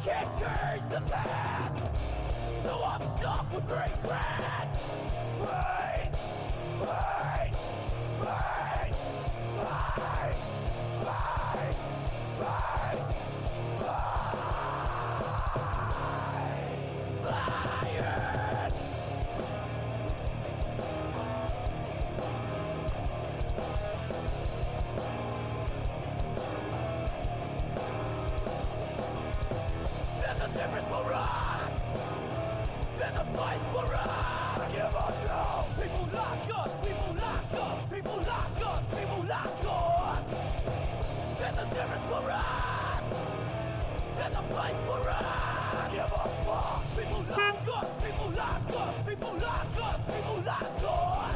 can't change the past, so I'm stuck with regret. Pain, pain, pain, pain, pain, pain, pain. Tired. There's a difference for us. There's a place for us. Give us now. People like us. People like us. People like us. People like us. There's a difference for us. There's a place for us. Give us fuck. People like us. People like us. People like us. People like us.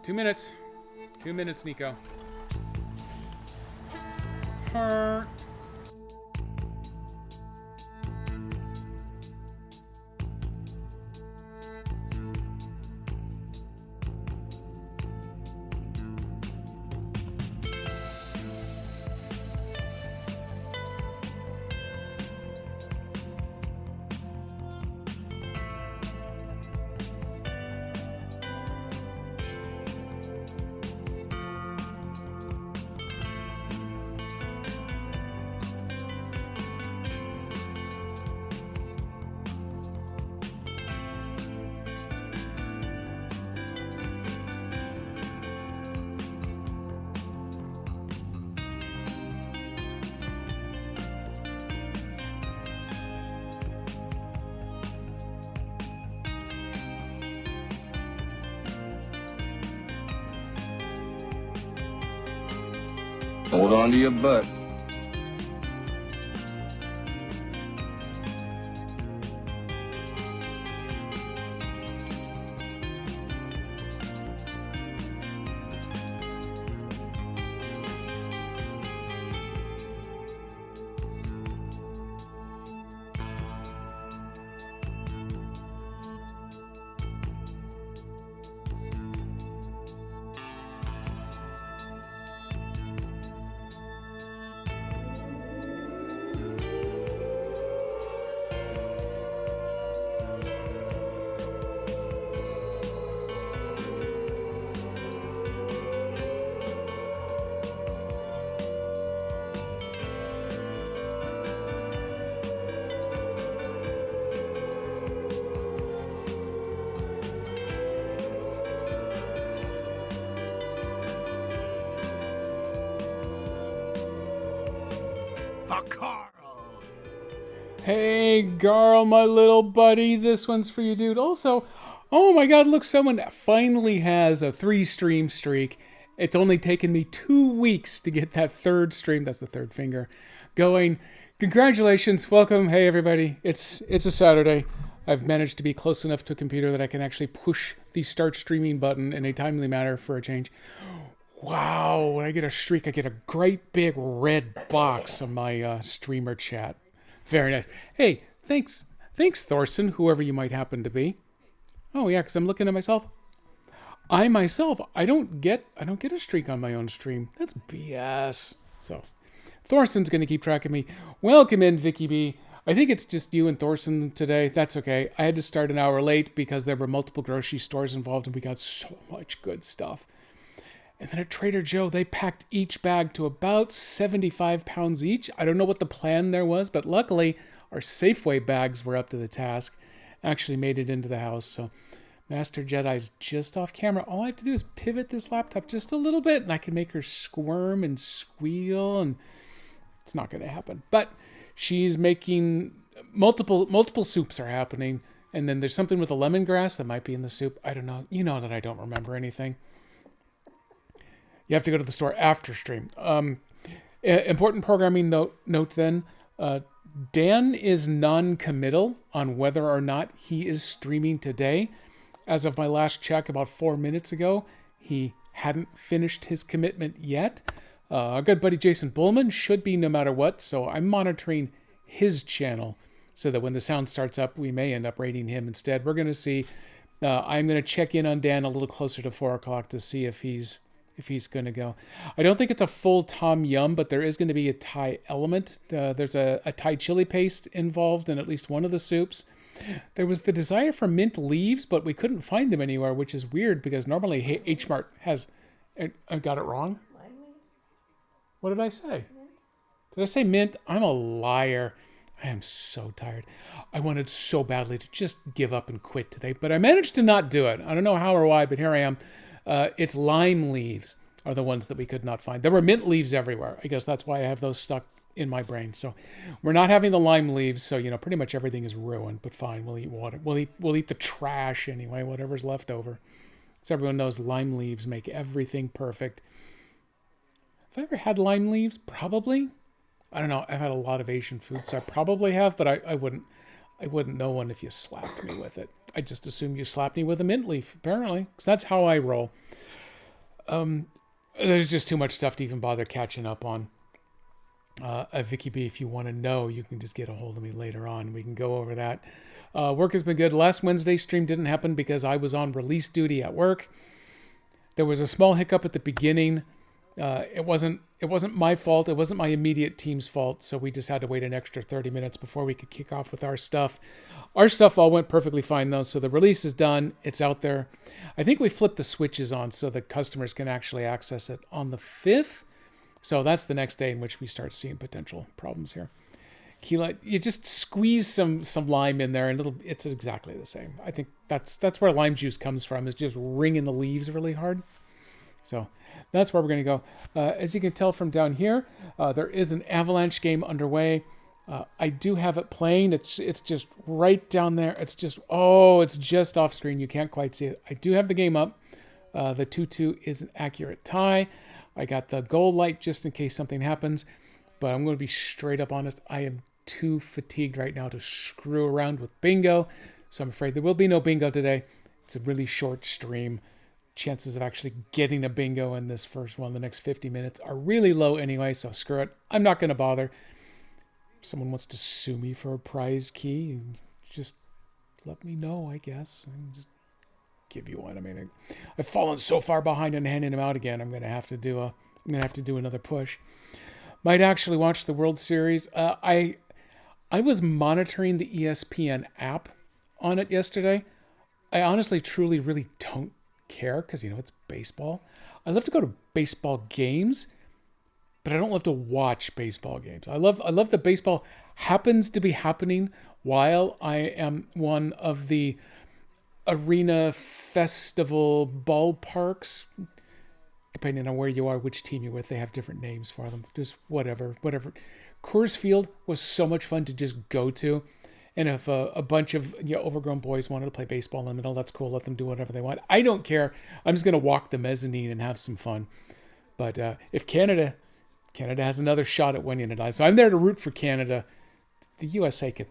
Two minutes, Nico. Hold on to your butt. Hey, Garl, my little buddy. This one's for you, dude. Also, oh my god, look, someone finally has a 3-stream streak. It's only taken me 2 weeks to get that third stream, that's the third finger, going. Congratulations, welcome. Hey, everybody. It's a Saturday. I've managed to be close enough to a computer that I can actually push the start streaming button in a timely manner for a change. Wow, when I get a streak, I get a great big red box on my streamer chat. Very nice. Hey, thanks, Thorson, whoever you might happen to be. Oh yeah, because I'm looking at myself. I myself, I don't get a streak on my own stream. That's BS. So, Thorson's going to keep track of me. Welcome in, Vicky B. I think it's just you and Thorson today. That's okay. I had to start an hour late because there were multiple grocery stores involved and we got so much good stuff. And then at Trader Joe, they packed each bag to about 75 pounds each. I don't know what the plan there was, but luckily our Safeway bags were up to the task. Actually made it into the house. So Master Jedi's just off camera. All I have to do is pivot this laptop just a little bit and I can make her squirm and squeal, and it's not going to happen. But she's making multiple soups are happening. And then there's something with the lemongrass that might be in the soup. I don't know. You know that I don't remember anything. You have to go to the store after stream. Important programming note then. Dan is non-committal on whether or not he is streaming today. As of my last check about 4 minutes ago, he hadn't finished his commitment yet. Our good buddy Jason Bullman should be no matter what, so I'm monitoring his channel so that when the sound starts up, we may end up rating him instead. We're going to see. I'm going to check in on Dan a little closer to 4 o'clock to see if he's going to go. I don't think it's a full tom yum, but there is going to be a Thai element. There's a Thai chili paste involved in at least one of the soups. There was the desire for mint leaves, but we couldn't find them anywhere, which is weird because normally H Mart has... I got it wrong? What did I say? Did I say mint? I'm a liar. I am so tired. I wanted so badly to just give up and quit today, but I managed to not do it. I don't know how or why, but here I am. It's lime leaves are the ones that we could not find. There were mint leaves everywhere. I guess that's why I have those stuck in my brain. So we're not having the lime leaves. So, pretty much everything is ruined, but fine. We'll eat water. We'll eat the trash anyway, whatever's left over. So everyone knows lime leaves make everything perfect. Have I ever had lime leaves? Probably. I don't know. I've had a lot of Asian food, so I probably have, but I wouldn't know one if you slapped me with it. I just assume you slapped me with a mint leaf, apparently, because that's how I roll. There's just too much stuff to even bother catching up on. Vicky B, if you want to know, you can just get a hold of me later on. We can go over that. Work has been good. Last Wednesday stream didn't happen because I was on release duty at work. There was a small hiccup at the beginning. It wasn't my fault. It wasn't my immediate team's fault. So we just had to wait an extra 30 minutes before we could kick off with our stuff. Our stuff all went perfectly fine though. So the release is done. It's out there. I think we flipped the switches on so that customers can actually access it on the 5th. So that's the next day in which we start seeing potential problems here. Keela, you just squeeze some lime in there and it's exactly the same. I think that's where lime juice comes from, is just wringing the leaves really hard. So that's where we're going to go. As you can tell from down here, there is an Avalanche game underway. I do have it playing. It's just right down there. It's just off screen. You can't quite see it. I do have the game up. The 2-2 is an accurate tie. I got the goal light just in case something happens. But I'm going to be straight up honest. I am too fatigued right now to screw around with bingo. So I'm afraid there will be no bingo today. It's a really short stream. Chances of actually getting a bingo in this first one, the next 50 minutes, are really low anyway, so screw it. I'm not going to bother. If someone wants to sue me for a prize key, just let me know, I guess. I'll just give you one. I mean, I've fallen so far behind in handing them out again. I'm going to have to do another push. Might actually watch the World Series. I was monitoring the ESPN app on it yesterday. I honestly, truly, really don't care because it's baseball. I love to go to baseball games, but I don't love to watch baseball games. I love that baseball happens to be happening while I am one of the arena festival ballparks. Depending on where you are, which team you're with, they have different names for them. Just whatever Coors Field was so much fun to just go to. And if a bunch of overgrown boys wanted to play baseball in the middle, that's cool. Let them do whatever they want. I don't care. I'm just going to walk the mezzanine and have some fun. But if Canada has another shot at winning it, so I'm there to root for Canada. The USA could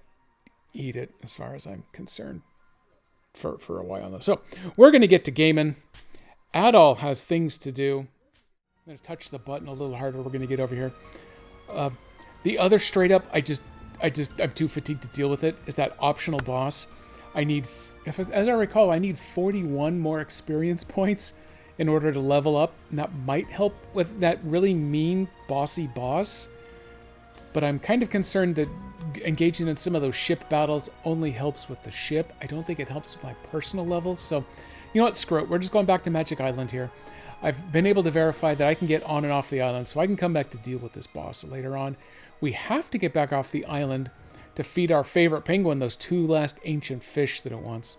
eat it as far as I'm concerned for a while now. So we're going to get to gaming. Adol has things to do. I'm going to touch the button a little harder. We're going to get over here. The other straight up, I'm too fatigued to deal with it, is that optional boss. As I recall, I need 41 more experience points in order to level up. And that might help with that really mean, bossy boss. But I'm kind of concerned that engaging in some of those ship battles only helps with the ship. I don't think it helps with my personal levels. So, you know what? Screw it. We're just going back to Magic Island here. I've been able to verify that I can get on and off the island, so I can come back to deal with this boss later on. We have to get back off the island to feed our favorite penguin those 2 last ancient fish that it wants.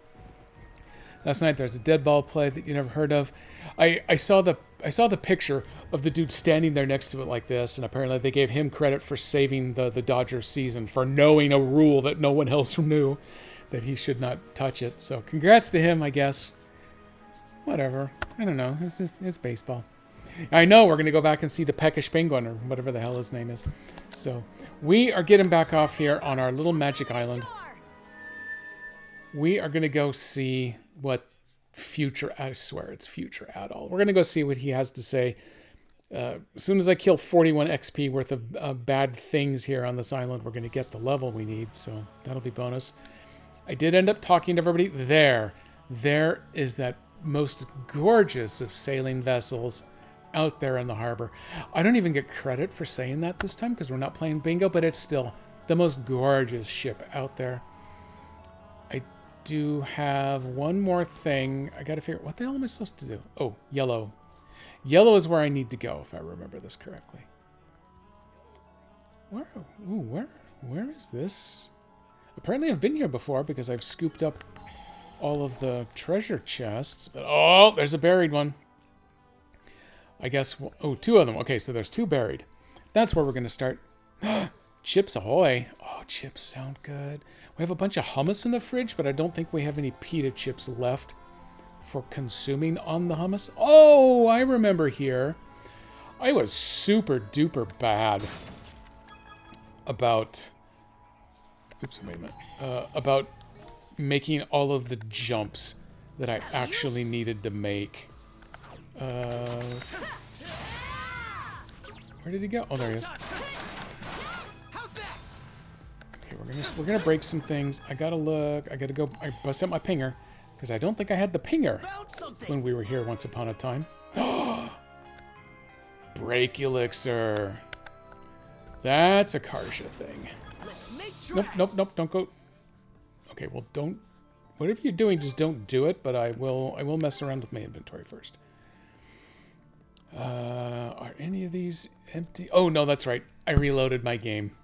Last night there's a dead ball play that you never heard of. I saw the picture of the dude standing there next to it like this, and apparently they gave him credit for saving the Dodgers season, for knowing a rule that no one else knew, that he should not touch it. So congrats to him, I guess. Whatever. I don't know. It's baseball. I know we're going to go back and see the peckish penguin, or whatever the hell his name is. So we are getting back off here on our little magic island. We are going to go see what I swear it's future Adol. We're going to go see what he has to say. As soon as I kill 41 XP worth of bad things here on this island, we're going to get the level we need. So that'll be bonus. I did end up talking to everybody. There is that most gorgeous of sailing vessels out there in the harbor. I don't even get credit for saying that this time because we're not playing bingo, but it's still the most gorgeous ship out there. I do have one more thing. I got to figure out what the hell am I supposed to do? Oh, yellow. Yellow is where I need to go, if I remember this correctly. Where is this? Apparently I've been here before because I've scooped up all of the treasure chests. But oh, there's a buried one. I guess, 2 of them. Okay, so there's 2 buried. That's where we're going to start. Chips ahoy. Oh, chips sound good. We have a bunch of hummus in the fridge, but I don't think we have any pita chips left for consuming on the hummus. Oh, I remember here. I was super duper bad about... Oops, wait a minute. About making all of the jumps that I actually needed to make. Where did he go? Oh, there he is. Okay, we're gonna break some things. I gotta look. I gotta go. I bust out my pinger because I don't think I had the pinger when we were here once upon a time. Break elixir. That's a Karja thing. Nope. Don't go. Okay, well, don't. Whatever you're doing, just don't do it. But I will mess around with my inventory first. Are any of these empty? Oh, no, that's right. I reloaded my game.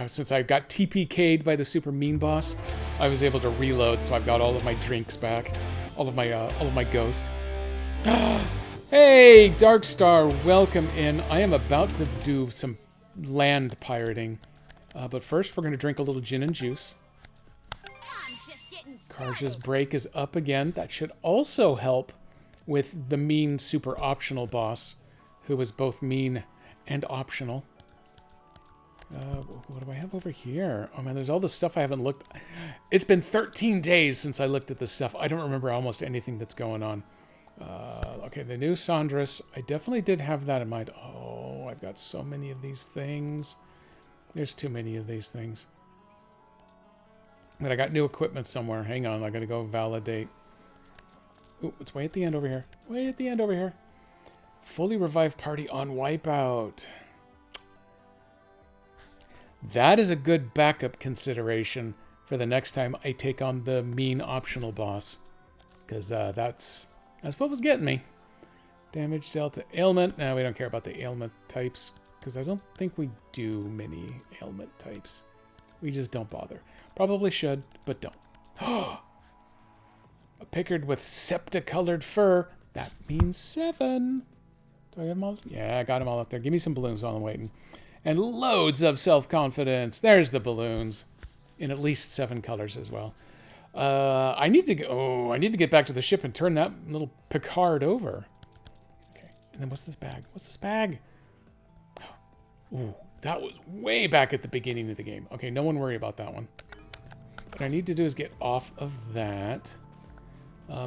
Since I got TPK'd by the super mean boss, I was able to reload, so I've got all of my drinks back. All of my ghost. Hey, Darkstar, welcome in. I am about to do some land pirating. But first, we're going to drink a little gin and juice. Karja's break is up again. That should also help with the mean super optional boss, who is both mean and optional. What do I have over here? Oh man, there's all the stuff I haven't looked. It's been 13 days since I looked at this stuff. I don't remember almost anything that's going on. Okay, the new Sandras. I definitely did have that in mind. Oh, I've got so many of these things. There's too many of these things. But I got new equipment somewhere. Hang on, I gotta go validate. Ooh, it's way at the end over here. Way at the end over here. Fully revived party on Wipeout. That is a good backup consideration for the next time I take on the mean optional boss. Because that's what was getting me. Damage delta ailment. Nah, we don't care about the ailment types. Because I don't think we do many ailment types. We just don't bother. Probably should, but don't. A Pickard with septa-colored fur. That means 7. Do I have them all? Yeah, I got them all up there. Give me some balloons while I'm waiting. And loads of self-confidence. There's the balloons. In at least 7 colors as well. I need to go. Oh, I need to get back to the ship and turn that little Picard over. Okay. And then what's this bag? What's this bag? Ooh, that was way back at the beginning of the game. Okay, no one worry about that one. What I need to do is get off of that.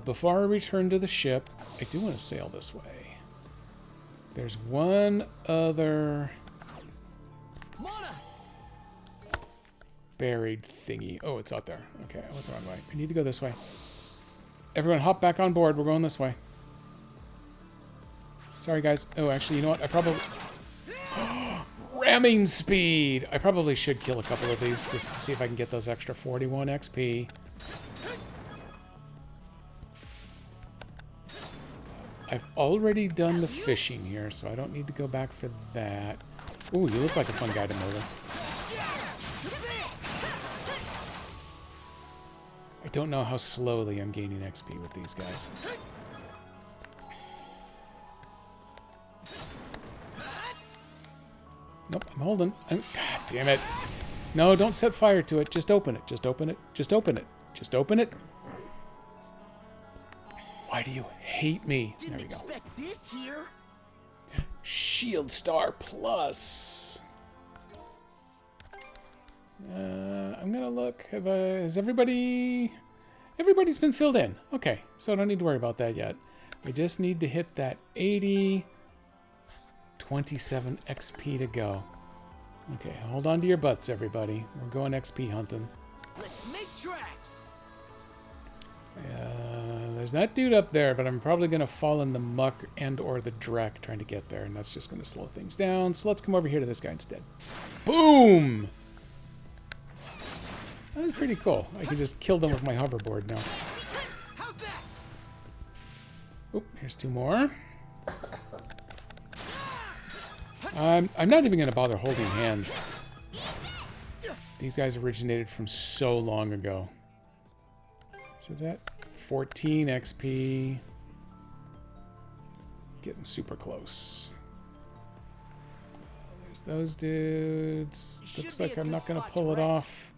Before I return to the ship, I do want to sail this way. There's one other buried thingy. Oh, it's out there. Okay, I went the wrong way. I need to go this way. Everyone hop back on board. We're going this way. Sorry, guys. Oh, actually, you know what? I probably... Ramming speed! I probably should kill a couple of these just to see if I can get those extra 41 XP. I've already done the fishing here, so I don't need to go back for that. Ooh, you look like a fun guy to murder. I don't know how slowly I'm gaining XP with these guys. Nope, I'm holding. God damn it. No, don't set fire to it. Just open it. Just open it. Just open it. Just open it. Why do you hate me? There we go. This here? Shield Star Plus. I'm gonna look. Has everybody... Everybody's been filled in. Okay, so I don't need to worry about that yet. We just need to hit that 80... 27 XP to go. Okay, hold on to your butts, everybody. We're going XP hunting. Let's make tracks. There's that dude up there, but I'm probably going to fall in the muck and or the dreck trying to get there, and that's just going to slow things down. So let's come over here to this guy instead. Boom! That was pretty cool. I can just kill them with my hoverboard now. How's that? Oop, here's 2 more. I'm not even going to bother holding hands. These guys originated from so long ago. So that 14 XP. Getting super close. There's those dudes. Looks like I'm not going to pull it off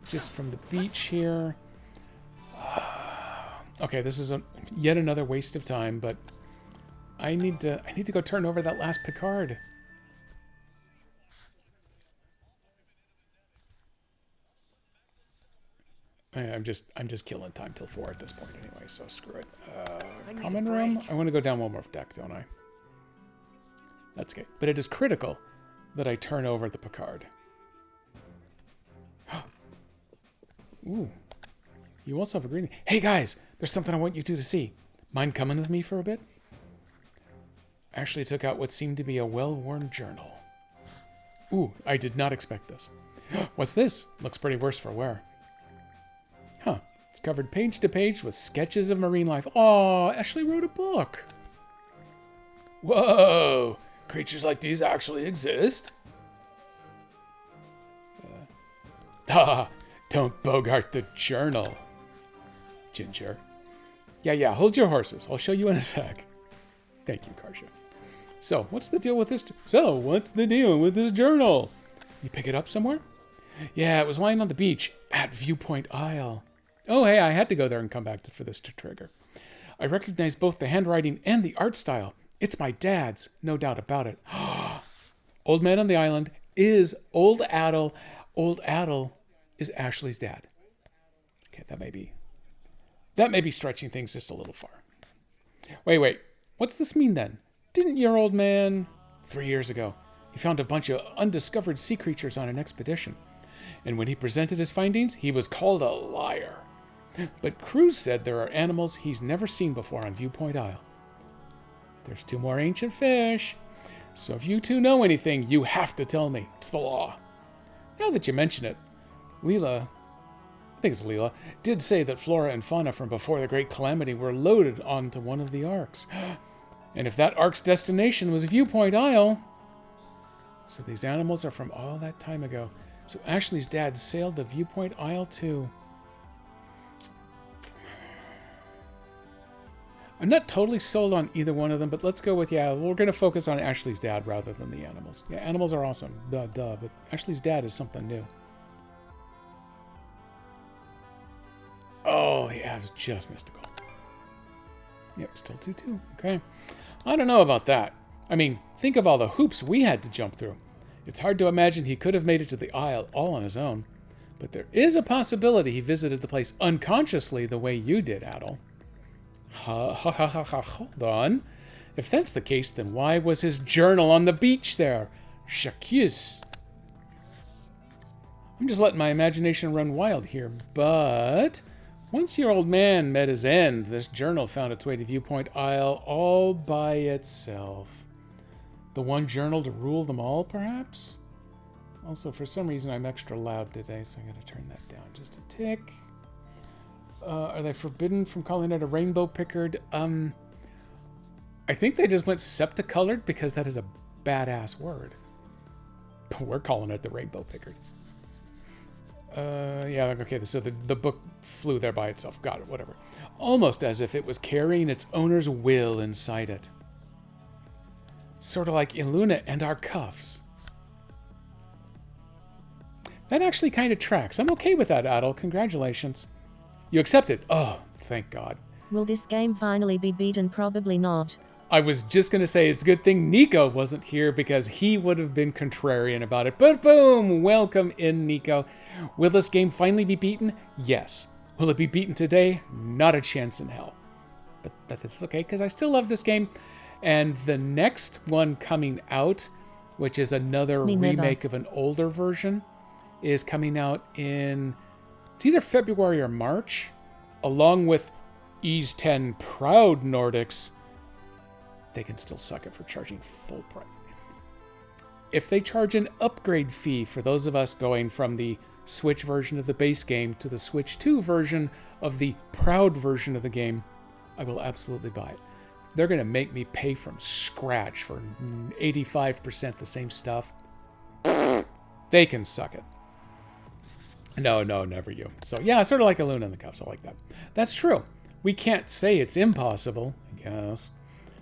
just from the beach here. Okay, this is yet another waste of time, but I need to go turn over that last Picard. I'm just killing time till 4 at this point anyway, so screw it. Common room? I want to go down one more deck, don't I? That's okay. But it is critical that I turn over the Picard. Ooh. You also have a green... Hey guys! There's something I want you two to see. Mind coming with me for a bit? I actually took out what seemed to be a well-worn journal. Ooh, I did not expect this. What's this? Looks pretty worse for wear. Huh. It's covered page to page with sketches of marine life. Oh, Ashley wrote a book. Whoa! Creatures like these actually exist? Don't bogart the journal, Ginger. Yeah, hold your horses. I'll show you in a sec. Thank you, Karsha. So, what's the deal with this journal? You pick it up somewhere? Yeah, it was lying on the beach at Viewpoint Isle. Oh, hey, I had to go there and come back for this to trigger. I recognize both the handwriting and the art style. It's my dad's, no doubt about it. Old Man on the Island is Old Addle. Old Addle is Ashley's dad. Okay, that may be stretching things just a little far. Wait. What's this mean then? Didn't your old man... 3 years ago, he found a bunch of undiscovered sea creatures on an expedition. And when he presented his findings, he was called a liar. But Cruz said there are animals he's never seen before on Viewpoint Isle. There's 2 more ancient fish. So if you two know anything, you have to tell me. It's the law. Now that you mention it, Leela, did say that flora and fauna from before the Great Calamity were loaded onto one of the arks. And if that ark's destination was Viewpoint Isle... So these animals are from all that time ago. So Ashley's dad sailed to Viewpoint Isle too. I'm not totally sold on either one of them, but let's go with, yeah, we're going to focus on Ashley's dad rather than the animals. Yeah, animals are awesome. Duh, but Ashley's dad is something new. Oh, yeah, it was just mystical. Yep, still 2-2. Okay. I don't know about that. I mean, think of all the hoops we had to jump through. It's hard to imagine he could have made it to the Isle all on his own. But there is a possibility he visited the place unconsciously the way you did, Adel. Hold on. If that's the case, then why was his journal on the beach there? J'accuse. I'm just letting my imagination run wild here, but once your old man met his end, this journal found its way to Viewpoint Isle all by itself. The one journal to rule them all, perhaps? Also, for some reason, I'm extra loud today, so I'm going to turn that down just a tick. Are they forbidden from calling it a rainbow pickard? I think they just went septicolored because that is a badass word. But we're calling it the rainbow pickard. Yeah, okay, so the book flew there by itself. Got it, whatever. Almost as if it was carrying its owner's will inside it. Sort of like Iluna and our cuffs. That actually kind of tracks. I'm okay with that, Adel. Congratulations. You accepted. Oh, thank God. Will this game finally be beaten? Probably not. I was just going to say it's a good thing Nico wasn't here because he would have been contrarian about it. But boom, welcome in, Nico. Will this game finally be beaten? Yes. Will it be beaten today? Not a chance in hell. But that's okay because I still love this game. And the next one coming out, which is another remake of an older version, is coming out in, it's either February or March, along with Ease 10 Proud Nordics. They can still suck it for charging full price. If they charge an upgrade fee for those of us going from the Switch version of the base game to the Switch 2 version of the Proud version of the game, I will absolutely buy it. They're going to make me pay from scratch for 85% the same stuff. They can suck it. No, never you. So yeah, sort of like a Luna in the Cups. I like that. That's true. We can't say it's impossible, I guess.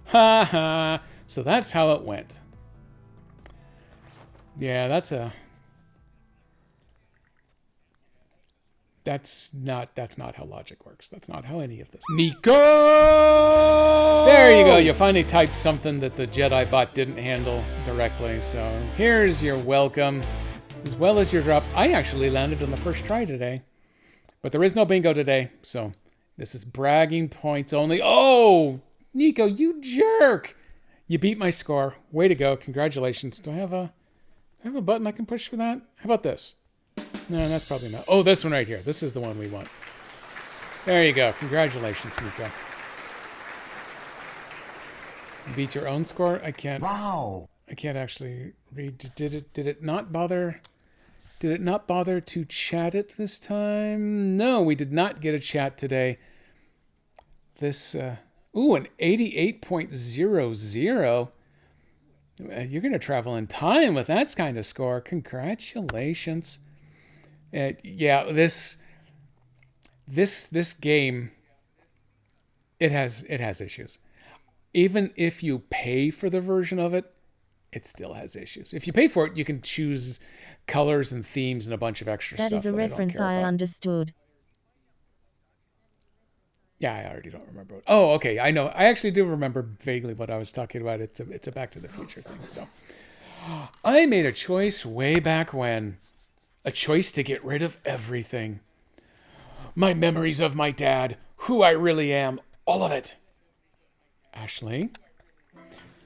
Ha ha. So that's how it went. Yeah, that's not how logic works. That's not how any of this. Nico! There you go. You finally typed something that the Jedi bot didn't handle directly. So here's your welcome, as well as your drop. I actually landed on the first try today, but there is no bingo today. So this is bragging points only. Oh, Nico, you jerk! You beat my score. Way to go. Congratulations. Do I have a button I can push for that? How about this? No, that's probably not. Oh, this one right here. This is the one we want. There you go. Congratulations, Nico. You beat your own score? I can't. Wow. I can't actually read. Did it not bother? Did it not bother to chat it this time? No, we did not get a chat today. This, an 88.00. You're going to travel in time with that kind of score. Congratulations. Yeah, this game, it has issues. Even if you pay for the version of it, it still has issues. If you pay for it, you can choose colors and themes and a bunch of extra stuff. That is a reference I understood. Yeah, I already don't remember. Oh, okay, I know. I actually do remember vaguely what I was talking about. It's a Back to the Future thing. So I made a choice way back when. A choice to get rid of everything. My memories of my dad, who I really am, all of it. Ashley?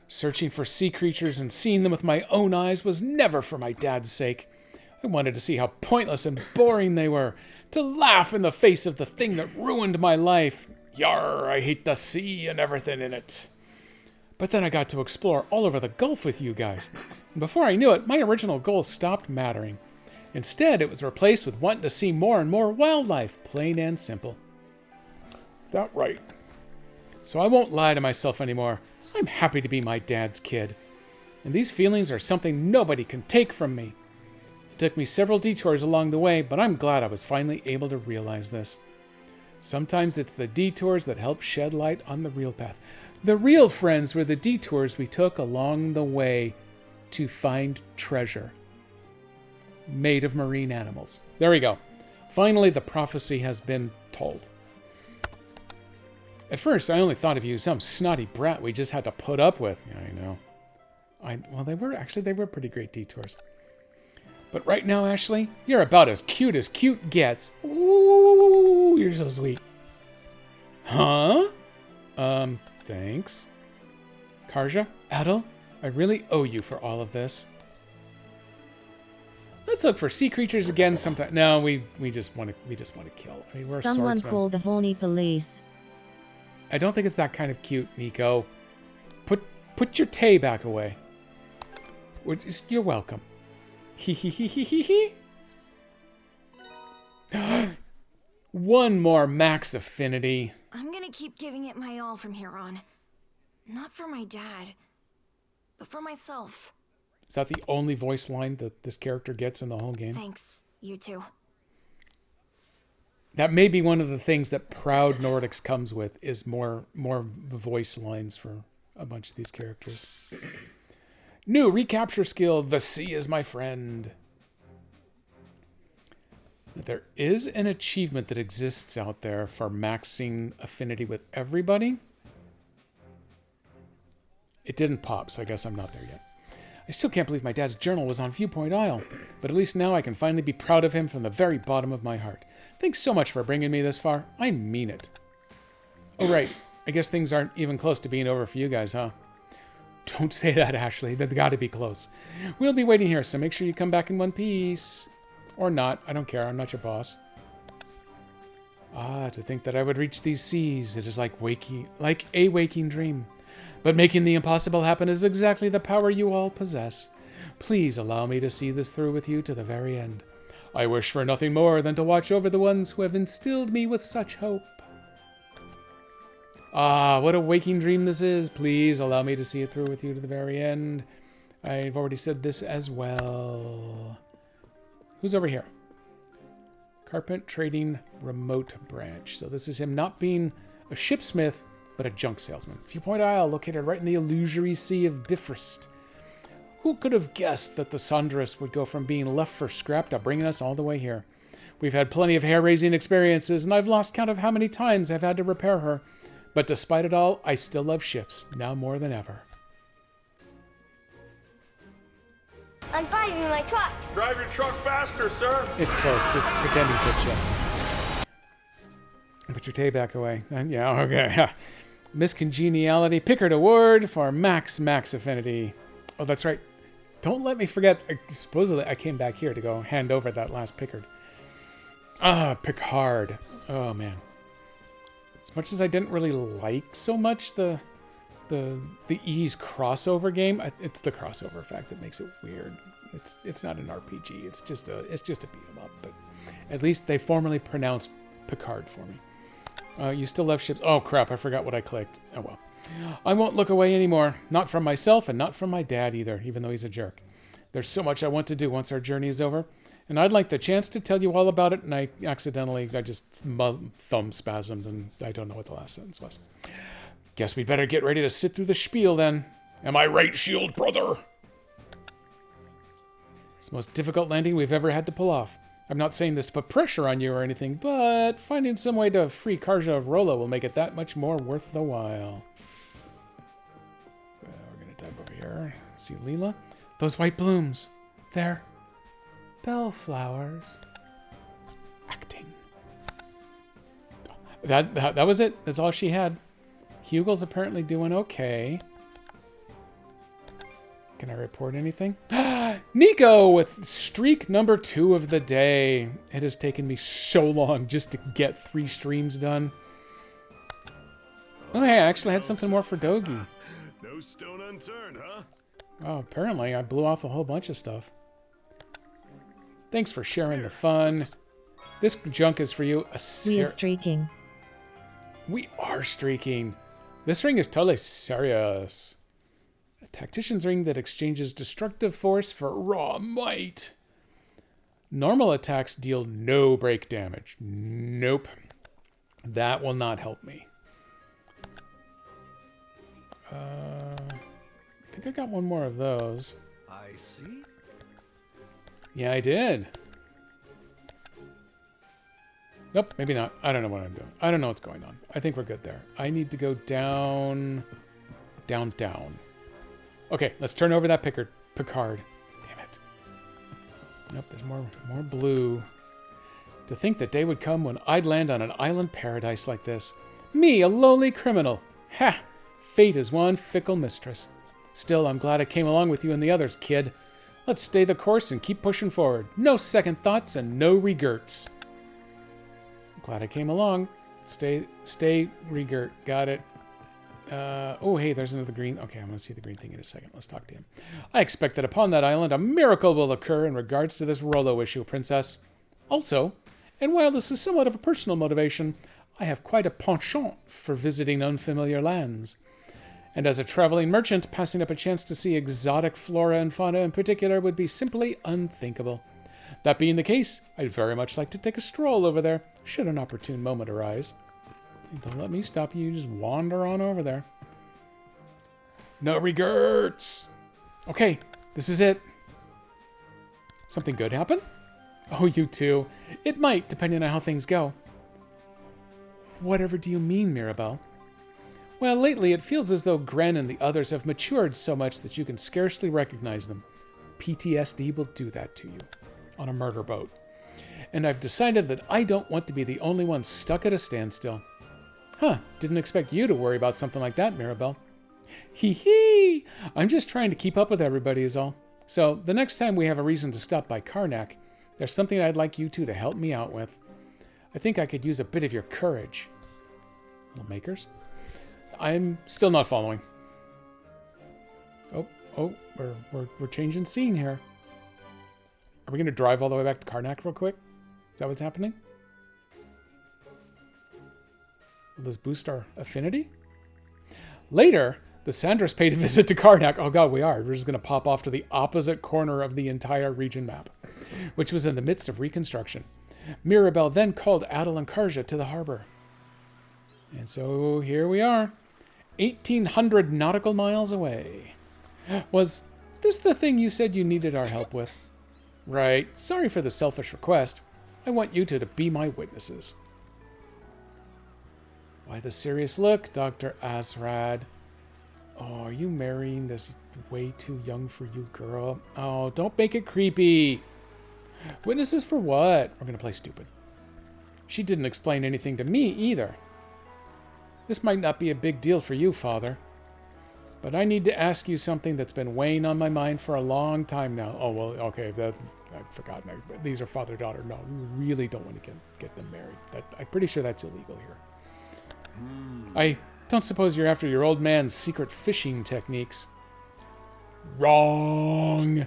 Searching for sea creatures and seeing them with my own eyes was never for my dad's sake. I wanted to see how pointless and boring they were, to laugh in the face of the thing that ruined my life. Yar, I hate the sea and everything in it. But then I got to explore all over the Gulf with you guys. And before I knew it, my original goal stopped mattering. Instead, it was replaced with wanting to see more and more wildlife, plain and simple. Is that right? So I won't lie to myself anymore. I'm happy to be my dad's kid. And these feelings are something nobody can take from me. It took me several detours along the way, but I'm glad I was finally able to realize this. Sometimes it's the detours that help shed light on the real path. The real friends were the detours we took along the way to find treasure made of marine animals. There we go. Finally, the prophecy has been told. At first, I only thought of you as some snotty brat we just had to put up with. Yeah, I know. Well, they were pretty great detours. But right now, Ashley, you're about as cute gets. Ooh, you're so sweet. Huh? Thanks. Karja, Adel, I really owe you for all of this. Let's look for sea creatures again sometime. No, we just want to kill. I mean, we're Someone swordsmen. call the horny police. I don't think it's that kind of cute, Nico. Put your tay back away. You're welcome. One more max affinity. I'm gonna keep giving it my all from here on. Not for my dad, but for myself. Is that the only voice line that this character gets in the whole game? Thanks, you two. That may be one of the things that Proud Nordics comes with, is more voice lines for a bunch of these characters. New recapture skill, the sea is my friend. There is an achievement that exists out there for maxing affinity with everybody. It didn't pop, so I guess I'm not there yet. I still can't believe my dad's journal was on Viewpoint Isle, but at least now I can finally be proud of him from the very bottom of my heart. Thanks so much for bringing me this far. I mean it. Oh, right. I guess things aren't even close to being over for you guys, huh? Don't say that, Ashley. They've got to be close. We'll be waiting here, so make sure you come back in one piece. Or not. I don't care. I'm not your boss. Ah, to think that I would reach these seas. It is like a waking dream. But making the impossible happen is exactly the power you all possess. Please allow me to see this through with you to the very end. I wish for nothing more than to watch over the ones who have instilled me with such hope. Ah, what a waking dream this is. Please allow me to see it through with you to the very end. I've already said this as well. Who's over here? Carpent Trading Remote Branch. So this is him not being a shipsmith, but a junk salesman. Viewpoint Isle, located right in the illusory sea of Bifrost. Who could have guessed that the Sandras would go from being left for scrap to bringing us all the way here? We've had plenty of hair-raising experiences, and I've lost count of how many times I've had to repair her. But despite it all, I still love ships, now more than ever. I'm driving my truck. Drive your truck faster, sir. It's close, just pretend he said ship. Put your tay back away. Yeah, okay. Miss Congeniality, Pickard Award for Max Affinity. Oh, that's right. Don't let me forget, supposedly I came back here to go hand over that last Pickard. Ah, Picard. Oh, man. As much as I didn't really like so much the Ease crossover game, it's the crossover effect that makes it weird. It's not an RPG. It's just a beat 'em up. But at least they formally pronounced Picard for me. You still love ships. Oh crap! I forgot what I clicked. Oh well. I won't look away anymore. Not from myself and not from my dad either, even though he's a jerk. There's so much I want to do once our journey is over. And I'd like the chance to tell you all about it, and I just thumb spasmed, and I don't know what the last sentence was. Guess we'd better get ready to sit through the spiel then. Am I right, Shield brother? It's the most difficult landing we've ever had to pull off. I'm not saying this to put pressure on you or anything, but finding some way to free Karja of Rolla will make it that much more worth the while. We're going to dive over here. See Leela? Those white blooms. They're bellflowers. Acting. That was it. That's all she had. Hugel's apparently doing okay. Can I report anything? Nico with streak number 2 of the day. It has taken me so long just to get 3 streams done. Oh, hey, I actually had something more for Dogi. No stone unturned, huh? Oh, apparently I blew off a whole bunch of stuff. Thanks for sharing the fun. This junk is for you. We are streaking. We are streaking. This ring is totally serious. A tactician's ring that exchanges destructive force for raw might. Normal attacks deal no break damage. Nope. That will not help me. I think I got one more of those. I see. Yeah, I did. Nope, maybe not. I don't know what I'm doing. I don't know what's going on. I think we're good there. I need to go down, down, down. Okay, let's turn over that Picard. Damn it. Nope, there's more blue. To think the day would come when I'd land on an island paradise like this. Me, a lowly criminal. Ha! Fate is one fickle mistress. Still, I'm glad I came along with you and the others, kid. Let's stay the course and keep pushing forward. No second thoughts and no regrets. Glad I came along. Stay, regert. Got it. Oh, hey, there's another green. Okay, I'm going to see the green thing in a second. Let's talk to him. I expect that upon that island, a miracle will occur in regards to this Rolo issue, Princess. Also, and while this is somewhat of a personal motivation, I have quite a penchant for visiting unfamiliar lands. And as a traveling merchant, passing up a chance to see exotic flora and fauna in particular would be simply unthinkable. That being the case, I'd very much like to take a stroll over there, should an opportune moment arise. Don't let me stop you, just wander on over there. No regrets! Okay, this is it. Something good happen? Oh, you too. It might, depending on how things go. Whatever do you mean, Mirabelle? Well, lately it feels as though Gren and the others have matured so much that you can scarcely recognize them. PTSD will do that to you. On a murder boat. And I've decided that I don't want to be the only one stuck at a standstill. Huh, didn't expect you to worry about something like that, Mirabelle. Hee hee! I'm just trying to keep up with everybody is all. So, the next time we have a reason to stop by Karnak, there's something I'd like you two to help me out with. I think I could use a bit of your courage. Little makers? I'm still not following. Oh, we're changing scene here. Are we going to drive all the way back to Karnak real quick? Is that what's happening? Will this boost our affinity? Later, the Sandras paid a visit to Karnak. Oh god, we are. We're just going to pop off to the opposite corner of the entire region map, which was in the midst of reconstruction. Mirabelle then called Adel and Karja to the harbor. And so here we are, 1,800 nautical miles away. Was this the thing you said you needed our help with? Right. Sorry for the selfish request. I want you two to be my witnesses. Why the serious look, Dr. Asrad? Oh, are you marrying this way too young for you girl? Oh, don't make it creepy. Witnesses for what? We're going to play stupid. She didn't explain anything to me either. This might not be a big deal for you, Father. But I need to ask you something that's been weighing on my mind for a long time now. Oh, well, okay, I've forgotten. These are father-daughter. No, we really don't want to get them married. I'm pretty sure that's illegal here. I don't suppose you're after your old man's secret fishing techniques. Wrong!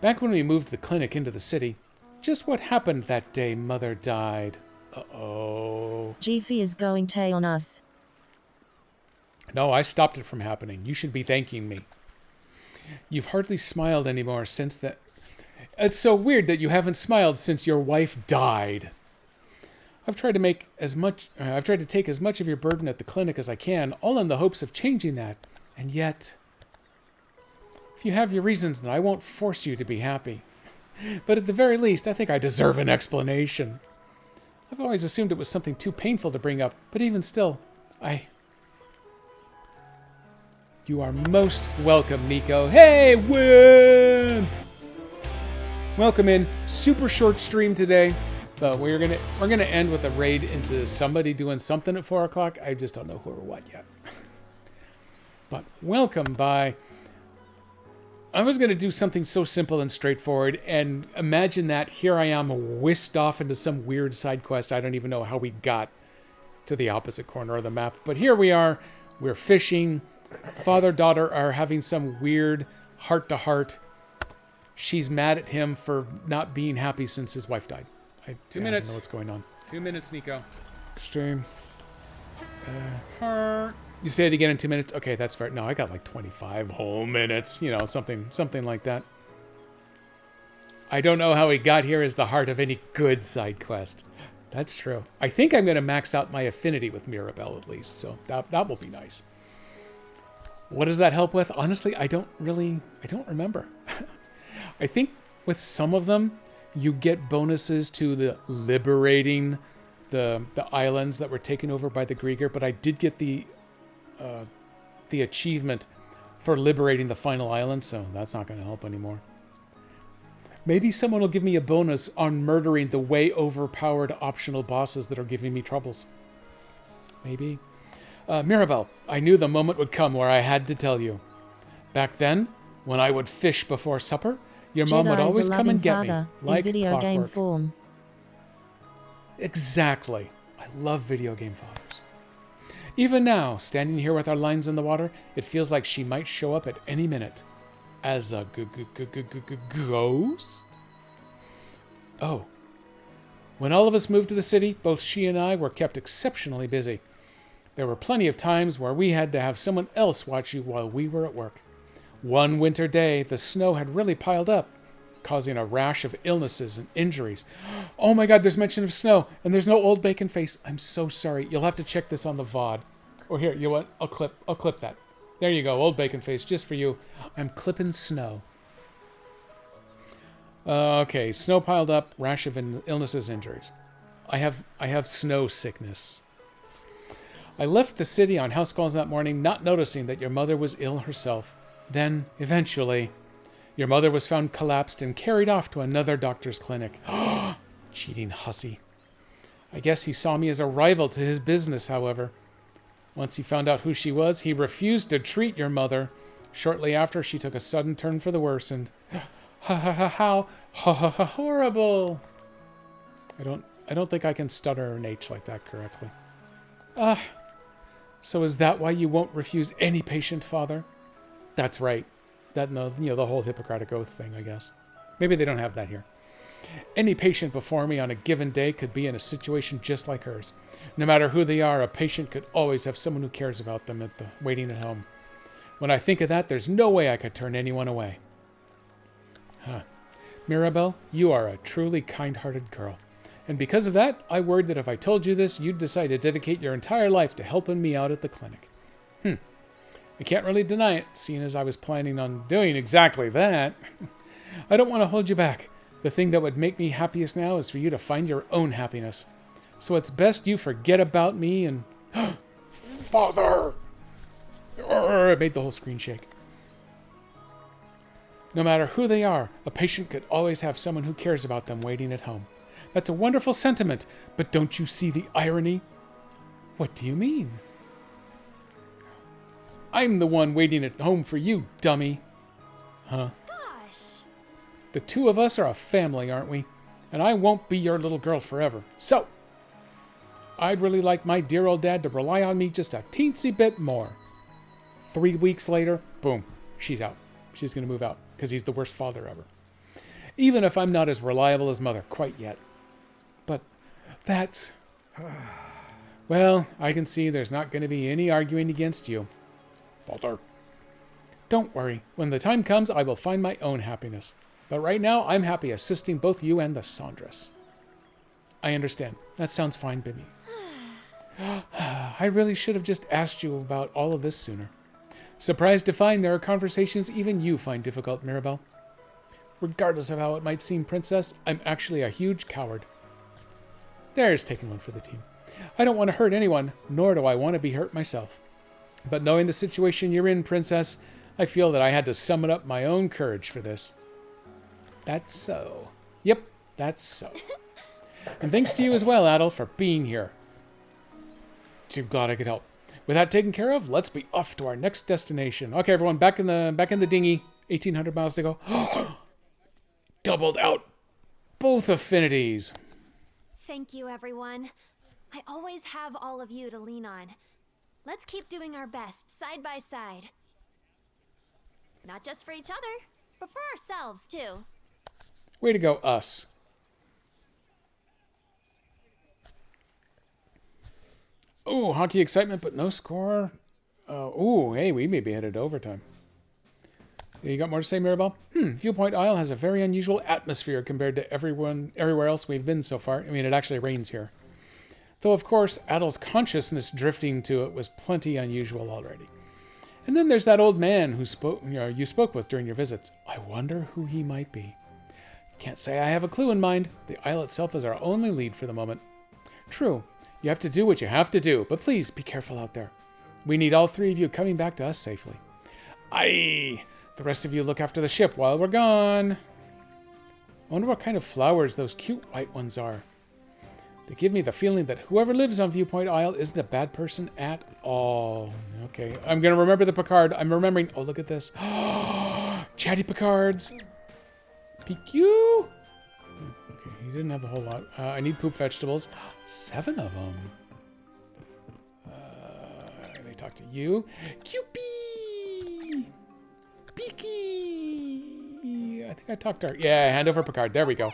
Back when we moved the clinic into the city, just what happened that day Mother died? Uh-oh. Jiffy is going tay on us. No, I stopped it from happening. You should be thanking me. You've hardly smiled anymore since that... It's so weird that you haven't smiled since your wife died. I've tried to take as much of your burden at the clinic as I can, all in the hopes of changing that. And yet... If you have your reasons, then I won't force you to be happy. But at the very least, I think I deserve an explanation. I've always assumed it was something too painful to bring up, but even still, You are most welcome, Nico. Hey, Wimp! Welcome in. Super short stream today, but we're gonna end with a raid into somebody doing something at 4 o'clock. I just don't know who or what yet. But welcome by. I was gonna do something so simple and straightforward, and imagine that here I am whisked off into some weird side quest. I don't even know how we got to the opposite corner of the map, but here we are. We're fishing. Father-daughter are having some weird heart-to-heart. She's mad at him for not being happy since his wife died. 2 minutes. I don't know what's going on. 2 minutes, Nico. Stream. You say it again in 2 minutes? Okay, that's fair. No, I got like 25 whole minutes. You know, something like that. I don't know how he got here as the heart of any good side quest. That's true. I think I'm going to max out my affinity with Mirabelle at least, so that will be nice. What does that help with? Honestly, I don't remember. I think with some of them, you get bonuses to the liberating the islands that were taken over by the Grieger, but I did get the achievement for liberating the final island, so that's not going to help anymore. Maybe someone will give me a bonus on murdering the way overpowered optional bosses that are giving me troubles. Maybe. Mirabelle, I knew the moment would come where I had to tell you. Back then, when I would fish before supper, your mom would always come and get me, like in video game clockwork. form. Exactly. I love video game fathers. Even now, standing here with our lines in the water, it feels like she might show up at any minute. As a ghost? Oh. When all of us moved to the city, both she and I were kept exceptionally busy. There were plenty of times where we had to have someone else watch you while we were at work. One winter day, the snow had really piled up, causing a rash of illnesses and injuries. Oh my God, there's mention of snow, and there's no old bacon face. I'm so sorry. You'll have to check this on the VOD. Or here, you know what? I'll clip that. There you go, old bacon face, just for you. I'm clipping snow. Okay, snow piled up, rash of illnesses, injuries. I have snow sickness. I left the city on house calls that morning, not noticing that your mother was ill herself. Then, eventually, your mother was found collapsed and carried off to another doctor's clinic. Cheating hussy. I guess he saw me as a rival to his business, however. Once he found out who she was, he refused to treat your mother. Shortly after, she took a sudden turn for the worse, and how horrible. I don't think I can stutter an H like that correctly. So is that why you won't refuse any patient, Father? That's right. The whole Hippocratic Oath thing, I guess. Maybe they don't have that here. Any patient before me on a given day could be in a situation just like hers. No matter who they are, a patient could always have someone who cares about them waiting at home. When I think of that, there's no way I could turn anyone away. Mirabelle, you are a truly kind-hearted girl. And because of that, I worried that if I told you this, you'd decide to dedicate your entire life to helping me out at the clinic. I can't really deny it, seeing as I was planning on doing exactly that. I don't want to hold you back. The thing that would make me happiest now is for you to find your own happiness. So it's best you forget about me and... Father! It made the whole screen shake. No matter who they are, a patient could always have someone who cares about them waiting at home. That's a wonderful sentiment, but don't you see the irony? What do you mean? I'm the one waiting at home for you, dummy. Huh? Gosh. The two of us are a family, aren't we? And I won't be your little girl forever. So, I'd really like my dear old dad to rely on me just a teensy bit more. 3 weeks later, boom, she's out. She's going to move out because he's the worst father ever. Even if I'm not as reliable as mother quite yet. But that's... Well, I can see there's not going to be any arguing against you. Father. Don't worry. When the time comes, I will find my own happiness. But right now, I'm happy assisting both you and the Saundress. I understand. That sounds fine, Bimmy. I really should have just asked you about all of this sooner. Surprised to find there are conversations even you find difficult, Mirabelle. Regardless of how it might seem, Princess, I'm actually a huge coward. There's taking one for the team. I don't want to hurt anyone, nor do I want to be hurt myself. But knowing the situation you're in, Princess, I feel that I had to summon up my own courage for this. That's so. Yep, that's so. And thanks to you as well, Adel, for being here. Too glad I could help. With that taken care of, let's be off to our next destination. Okay, everyone, back in the dinghy. 1,800 miles to go. Doubled out both affinities. Thank you, everyone. I always have all of you to lean on. Let's keep doing our best, side by side. Not just for each other, but for ourselves, too. Way to go, us. Oh, hockey excitement, but no score. Hey, we may be headed to overtime. You got more to say, Mirabelle? Viewpoint Isle has a very unusual atmosphere compared to everywhere else we've been so far. I mean, it actually rains here. Though, of course, Adol's consciousness drifting to it was plenty unusual already. And then there's that old man who you spoke with during your visits. I wonder who he might be. Can't say I have a clue in mind. The isle itself is our only lead for the moment. True, you have to do what you have to do, but please be careful out there. We need all three of you coming back to us safely. Aye! The rest of you look after the ship while we're gone. I wonder what kind of flowers those cute white ones are. They give me the feeling that whoever lives on Viewpoint Isle isn't a bad person at all. Okay, I'm going to remember the Picard. I'm remembering... Oh, look at this. Chatty Picards. PQ. Okay, he didn't have a whole lot. I need poop vegetables. 7 of them. Let me talk to you. Cupie. Peeky. I think I talked to her. Yeah, hand over Picard. There we go.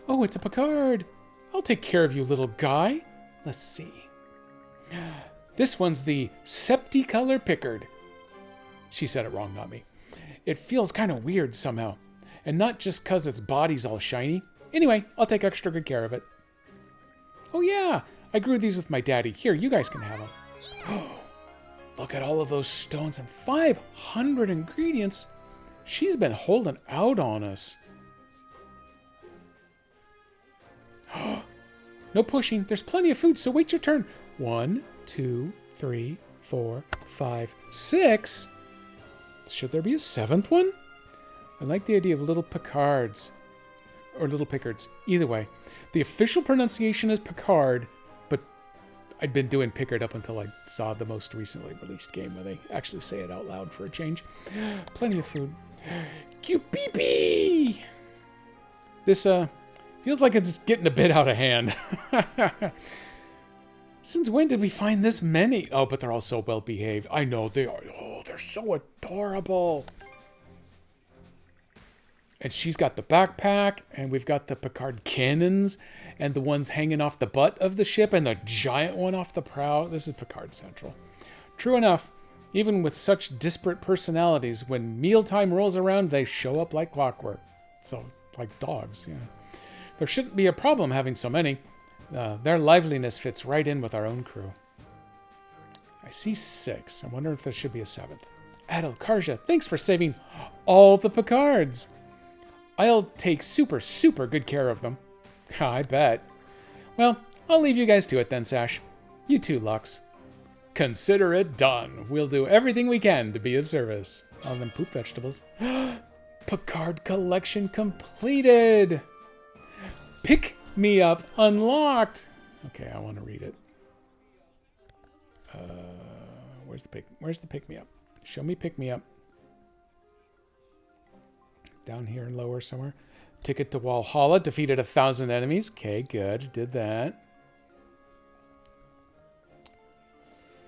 Oh, it's a Picard. I'll take care of you, little guy. Let's see. This one's the Septicolor Pickard. She said it wrong, not me. It feels kind of weird somehow. And not just because its body's all shiny. Anyway, I'll take extra good care of it. Oh yeah, I grew these with my daddy. Here, you guys can have them. Oh, look at all of those stones and 500 ingredients. She's been holding out on us. No pushing. There's plenty of food, so wait your turn. 1, 2, 3, 4, 5, 6. Should there be a 7th one? I like the idea of little Picards. Or little Pickards. Either way. The official pronunciation is Picard, but I'd been doing Pickard up until I saw the most recently released game where they actually say it out loud for a change. Plenty of food. Cupee! This, feels like it's getting a bit out of hand. Since when did we find this many? Oh, but they're all so well behaved. I know they are. Oh, they're so adorable. And she's got the backpack, and we've got the Picard cannons, and the ones hanging off the butt of the ship, and the giant one off the prow. This is Picard Central. True enough, even with such disparate personalities, when mealtime rolls around, they show up like clockwork. So, like dogs, yeah. There shouldn't be a problem having so many. Their liveliness fits right in with our own crew. I see 6. I wonder if there should be a 7th. Adel, Karja, thanks for saving all the Picards. I'll take super, super good care of them. I bet. Well, I'll leave you guys to it then, Sash. You too, Lux. Consider it done. We'll do everything we can to be of service. All them poop vegetables. Picard collection completed. Pick me up unlocked. Okay, I want to read it. Where's the pick me up? Show me pick me up. Down here lower somewhere. Ticket to Walhalla. Defeated 1,000 enemies. Okay, good. Did that.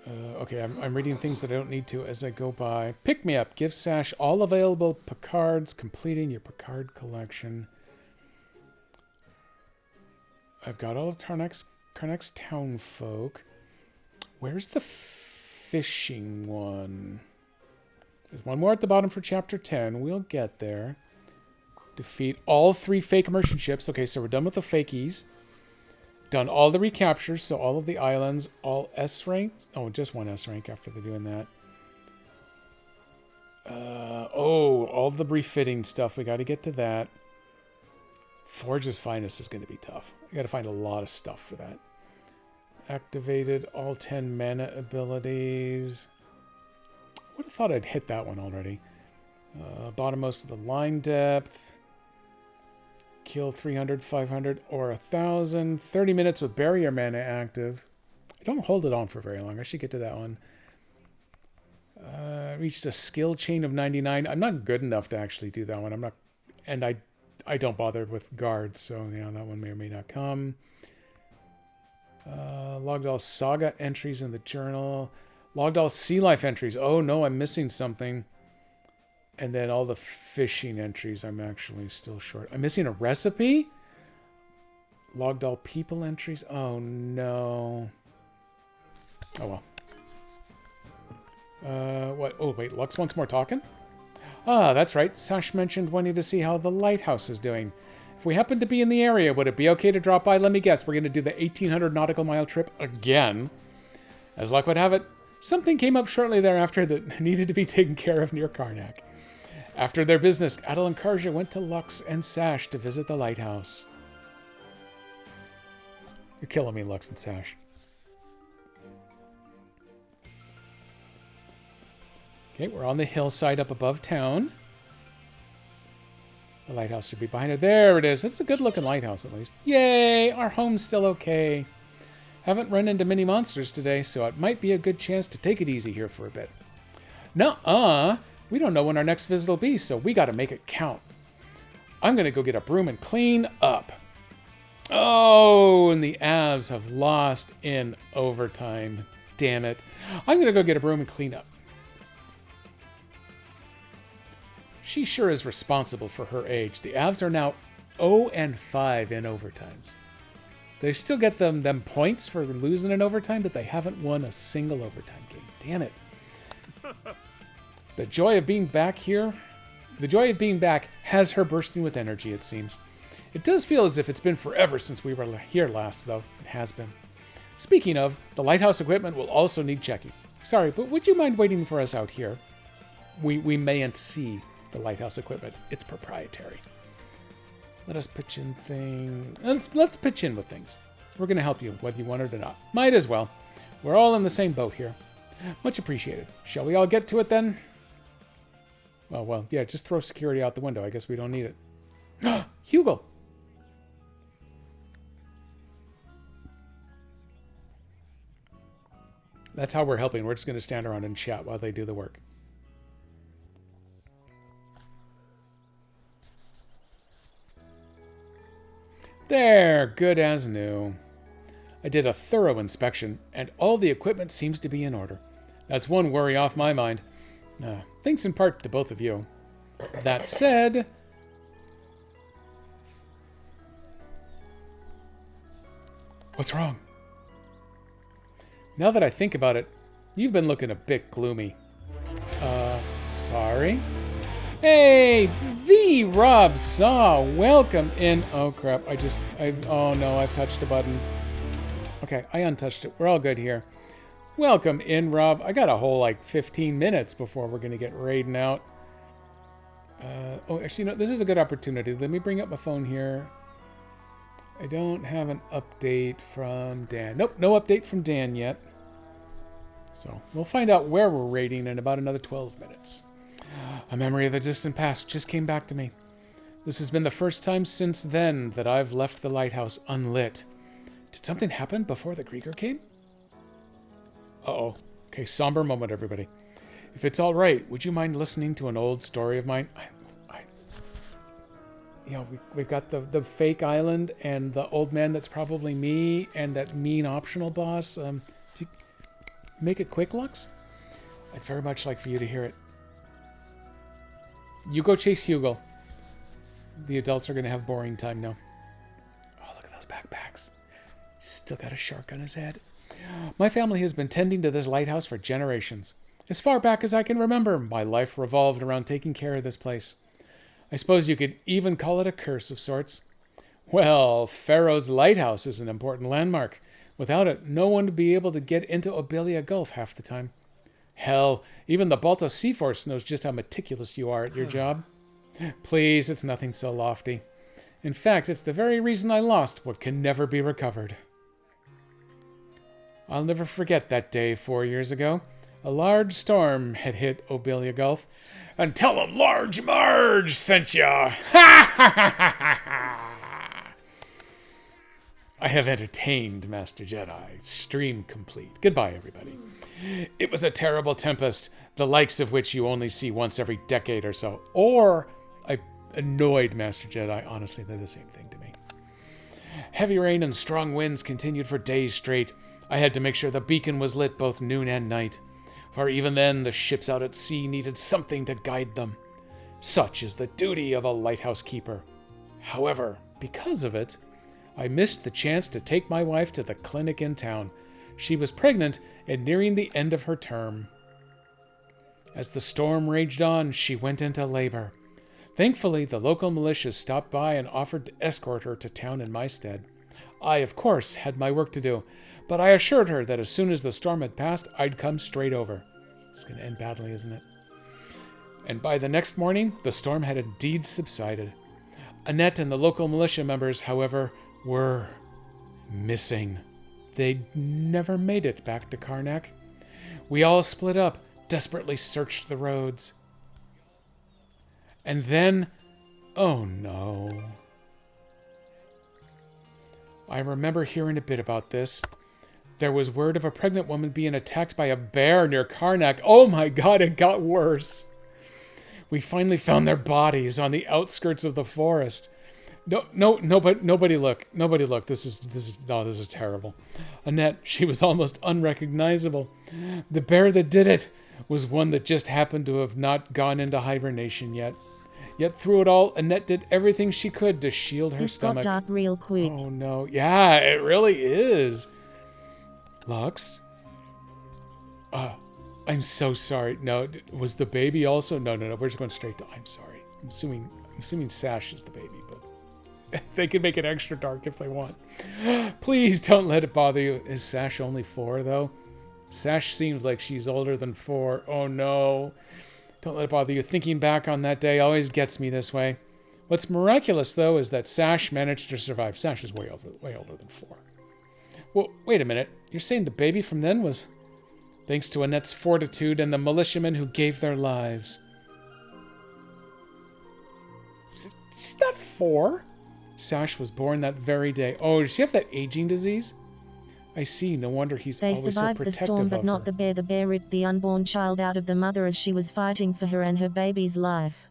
Okay, I'm reading things that I don't need to as I go by. Pick me up. Give Sash all available Picards. Completing your Picard collection. I've got all of Karnak's townfolk. Where's the fishing one? There's one more at the bottom for Chapter 10. We'll get there. Defeat all 3 fake merchant ships. Okay, so we're done with the fakies. Done all the recaptures, so all of the islands, all S ranks. Oh, just 1 S rank after they're doing that. All the refitting stuff. We got to get to that. Forge's Finest is going to be tough. I got to find a lot of stuff for that. Activated all 10 mana abilities. I would have thought I'd hit that one already. Bottommost of the line depth. Kill 300, 500, or 1,000. 30 minutes with barrier mana active. I don't hold it on for very long. I should get to that one. Reached a skill chain of 99. I'm not good enough to actually do that one. I'm not, and I don't bother with guards, so yeah, that one may or may not come. Logged all saga entries in the journal. Logged all sea life entries. Oh no, I'm missing something. And then all the fishing entries, I'm actually still short. I'm missing a recipe? Logged all people entries? Oh no. Oh well. What? Oh wait, Lux wants more talking? Ah, that's right. Sash mentioned wanting to see how the lighthouse is doing. If we happen to be in the area, would it be okay to drop by? Let me guess, we're going to do the 1,800 nautical mile trip again. As luck would have it, something came up shortly thereafter that needed to be taken care of near Karnak. After their business, Adel and Karja went to Lux and Sash to visit the lighthouse. You're killing me, Lux and Sash. Okay, we're on the hillside up above town. The lighthouse should be behind it. There it is. It's a good-looking lighthouse, at least. Yay! Our home's still okay. Haven't run into many monsters today, so it might be a good chance to take it easy here for a bit. Nuh-uh! We don't know when our next visit will be, so we gotta make it count. I'm gonna go get a broom and clean up. Oh, and the Avs have lost in overtime. Damn it. I'm gonna go get a broom and clean up. She sure is responsible for her age. The Avs are now 0-5 in overtimes. They still get them points for losing in overtime, but they haven't won a single overtime game. Damn it. The joy of being back here, the joy of being back has her bursting with energy, it seems. It does feel as if it's been forever since we were here last, though. It has been. Speaking of, the lighthouse equipment will also need checking. Sorry, but would you mind waiting for us out here? We mayn't see the lighthouse equipment. It's proprietary. Let us pitch in things. Let's pitch in with things. We're going to help you, whether you want it or not. Might as well. We're all in the same boat here. Much appreciated. Shall we all get to it then? Oh, well, yeah, just throw security out the window. I guess we don't need it. Hugo! That's how we're helping. We're just going to stand around and chat while they do the work. There, good as new. I did a thorough inspection, and all the equipment seems to be in order. That's one worry off my mind. Thanks in part to both of you. That said... What's wrong? Now that I think about it, you've been looking a bit gloomy. Sorry? Hey, the Rob Saw, welcome in. Oh crap, oh no, I've touched a button. Okay, I untouched it. We're all good here. Welcome in, Rob. I got a whole, 15 minutes before we're going to get raiding out. Oh, actually, no, this is a good opportunity. Let me bring up my phone here. I don't have an update from Dan. Nope, no update from Dan yet. So, we'll find out where we're raiding in about another 12 minutes. A memory of the distant past just came back to me. This has been the first time since then that I've left the lighthouse unlit. Did something happen before the Krieger came? Uh-oh. Okay, somber moment, everybody. If it's all right, would you mind listening to an old story of mine? We've got the fake island and the old man that's probably me and that mean optional boss. If you make it quick, Lux, I'd very much like for you to hear it. You go chase Hugo. The adults are going to have boring time now. Oh, look at those backpacks. He's still got a shark on his head. My family has been tending to this lighthouse for generations. As far back as I can remember, my life revolved around taking care of this place. I suppose you could even call it a curse of sorts. Well, Pharaoh's Lighthouse is an important landmark. Without it, no one would be able to get into Obelia Gulf half the time. Hell, even the Balta Sea Force knows just how meticulous you are at your job. Please, it's nothing so lofty. In fact, it's the very reason I lost what can never be recovered. I'll never forget that day 4 years ago. A large storm had hit Obelia Gulf. And tell them Large Marge sent ya! Ha ha ha ha ha! I have entertained Master Jedi. Stream complete. Goodbye, everybody. It was a terrible tempest, the likes of which you only see once every decade or so. Or I annoyed Master Jedi. Honestly, they're the same thing to me. Heavy rain and strong winds continued for days straight. I had to make sure the beacon was lit both noon and night. For even then, the ships out at sea needed something to guide them. Such is the duty of a lighthouse keeper. However, because of it, I missed the chance to take my wife to the clinic in town. She was pregnant and nearing the end of her term. As the storm raged on, she went into labor. Thankfully, the local militia stopped by and offered to escort her to town in my stead. I, of course, had my work to do, but I assured her that as soon as the storm had passed, I'd come straight over. It's going to end badly, isn't it? And by the next morning, the storm had indeed subsided. Annette and the local militia members, however, were missing. They'd never made it back to Karnak. We all split up, desperately searched the roads. And then, oh no. I remember hearing a bit about this. There was word of a pregnant woman being attacked by a bear near Karnak. Oh my god, it got worse. We finally found their bodies on the outskirts of the forest. Nobody look. This is terrible. Annette, she was almost unrecognizable. The bear that did it was one that just happened to have not gone into hibernation yet. Yet through it all, Annette did everything she could to shield her stomach. This got dark real quick. Oh no. Yeah, it really is. Lux? I'm so sorry. No, was the baby also? No. We're just going straight to I'm sorry. I'm assuming Sash is the baby, but they can make it extra dark if they want. Please don't let it bother you. Is Sash only 4, though? Sash seems like she's older than 4. Oh, no. Don't let it bother you. Thinking back on that day always gets me this way. What's miraculous, though, is that Sash managed to survive. Sash is way older than 4. Well, wait a minute. You're saying the baby from then was... Thanks to Annette's fortitude and the militiamen who gave their lives. She's not 4. Sash was born that very day. Oh, does she have that aging disease? I see. No wonder he's always so protective of her. They survived the storm, but not the bear. The bear ripped the unborn child out of the mother as she was fighting for her and her baby's life.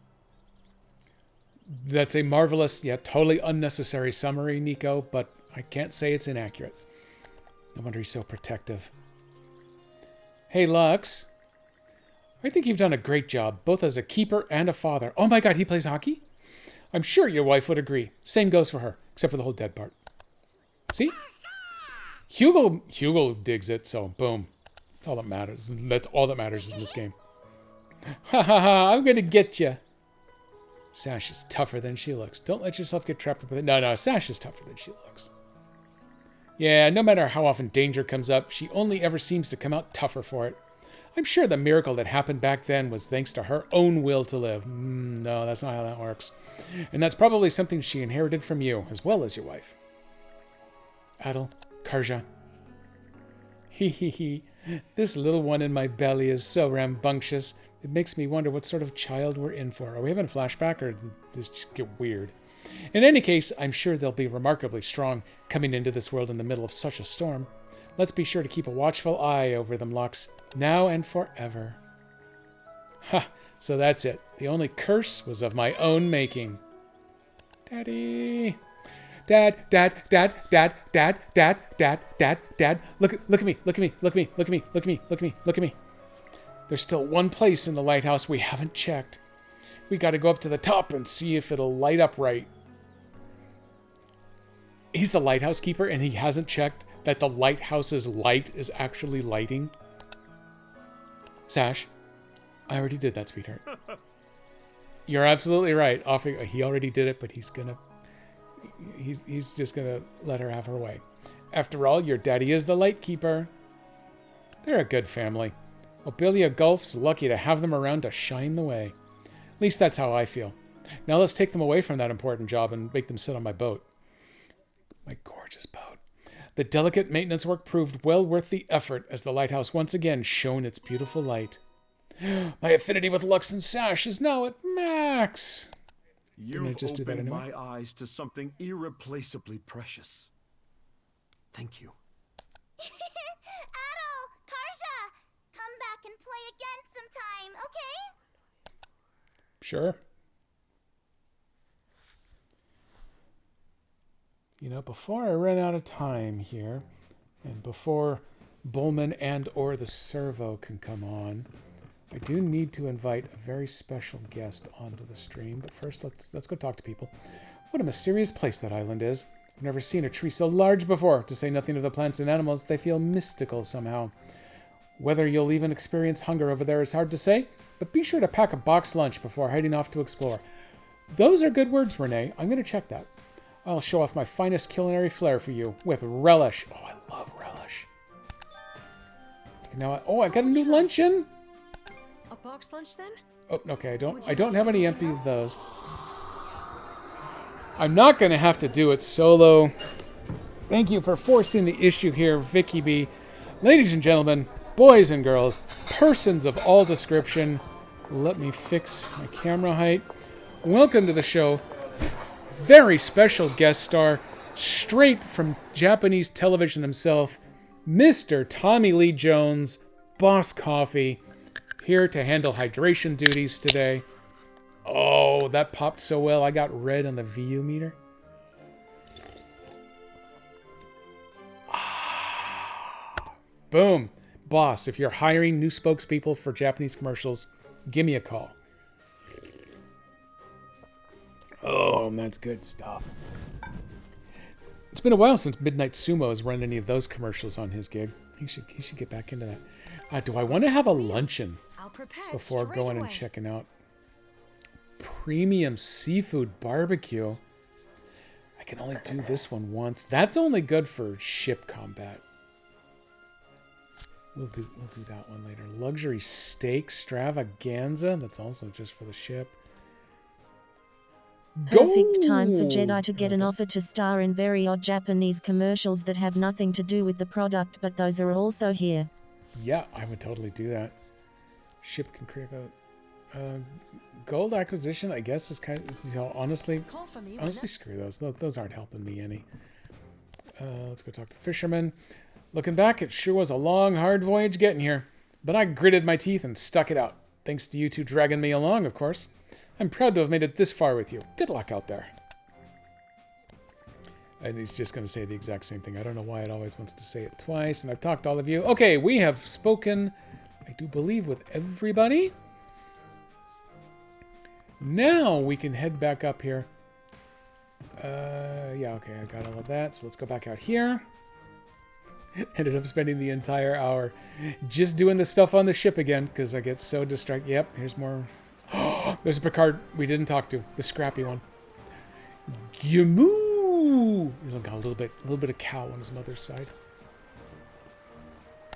That's a marvelous, yet totally unnecessary summary, Nico, but I can't say it's inaccurate. No wonder he's so protective. Hey, Lux. I think you've done a great job, both as a keeper and a father. Oh my god, he plays hockey? I'm sure your wife would agree. Same goes for her, except for the whole dead part. See? Hugo digs it, so boom. That's all that matters. That's all that matters in this game. Ha ha ha, I'm gonna get you. Sash is tougher than she looks. Don't let yourself get trapped with it. No, Sash is tougher than she looks. Yeah, no matter how often danger comes up, she only ever seems to come out tougher for it. I'm sure the miracle that happened back then was thanks to her own will to live. No, that's not how that works. And that's probably something she inherited from you, as well as your wife. Adel, Karja. Hee. This little one in my belly is so rambunctious. It makes me wonder what sort of child we're in for. Are we having a flashback, or did this just get weird? In any case, I'm sure they'll be remarkably strong coming into this world in the middle of such a storm. Let's be sure to keep a watchful eye over them, Lux, now and forever. Ha! So that's it. The only curse was of my own making. Daddy. Dad. Look at me. There's still one place in the lighthouse we haven't checked. We got to go up to the top and see if it'll light up right. He's the lighthouse keeper and he hasn't checked that the lighthouse's light is actually lighting. Sash, I already did that, sweetheart. You're absolutely right. He already did it, but he's just gonna let her have her way. After all, your daddy is the light keeper. They're a good family. Obelia Gulf's lucky to have them around to shine the way. At least that's how I feel. Now let's take them away from that important job and make them sit on my boat. My gorgeous boat. The delicate maintenance work proved well worth the effort as the lighthouse once again shone its beautiful light. My affinity with Lux and Sash is now at max. You've opened my eyes to something irreplaceably precious. Thank you. Adol, Karja, come back and play again sometime, okay? Sure. You know, before I run out of time here, and before Bowman and or the servo can come on, I do need to invite a very special guest onto the stream. But first, let's go talk to people. What a mysterious place that island is. I've never seen a tree so large before, to say nothing of the plants and animals. They feel mystical somehow. Whether you'll even experience hunger over there is hard to say, but be sure to pack a box lunch before heading off to explore. Those are good words, Renee. I'm going to check that. I'll show off my finest culinary flair for you with relish. Oh, I love relish. Now, I got a new luncheon. A box lunch then? Oh, okay. I don't have any empty of those. I'm not going to have to do it solo. Thank you for forcing the issue here, Vicky B. Ladies and gentlemen, boys and girls, persons of all description, let me fix my camera height. Welcome to the show. Very special guest star, straight from Japanese television himself, Mr. Tommy Lee Jones, Boss Coffee, here to handle hydration duties today. Oh, that popped so well. I got red on the VU meter. Boom. Boss, if you're hiring new spokespeople for Japanese commercials, give me a call. Oh, that's good stuff. It's been a while since Midnight Sumo has run any of those commercials on his gig. He should get back into that. Do I want to have a luncheon before going and checking out Premium Seafood Barbecue? I can only do this one once. That's only good for ship combat. We'll do that one later. Luxury Steak Extravaganza. That's also just for the ship. Perfect time for Jedi to get an offer to star in very odd Japanese commercials that have nothing to do with the product, but those are also here. Yeah, I would totally do that. Ship can create a gold acquisition, I guess, is kind of, honestly, screw those. Those aren't helping me any. Let's go talk to the fisherman. Looking back, it sure was a long, hard voyage getting here, but I gritted my teeth and stuck it out. Thanks to you two dragging me along, of course. I'm proud to have made it this far with you. Good luck out there. And he's just going to say the exact same thing. I don't know why it always wants to say it twice. And I've talked to all of you. Okay, we have spoken, I do believe, with everybody. Now we can head back up here. Yeah, okay, I got all of that. So let's go back out here. Ended up spending the entire hour just doing the stuff on the ship again because I get so distracted. Yep, here's more. There's a Picard we didn't talk to, the scrappy one. Gimoo! He's got a little bit of cow on his mother's side.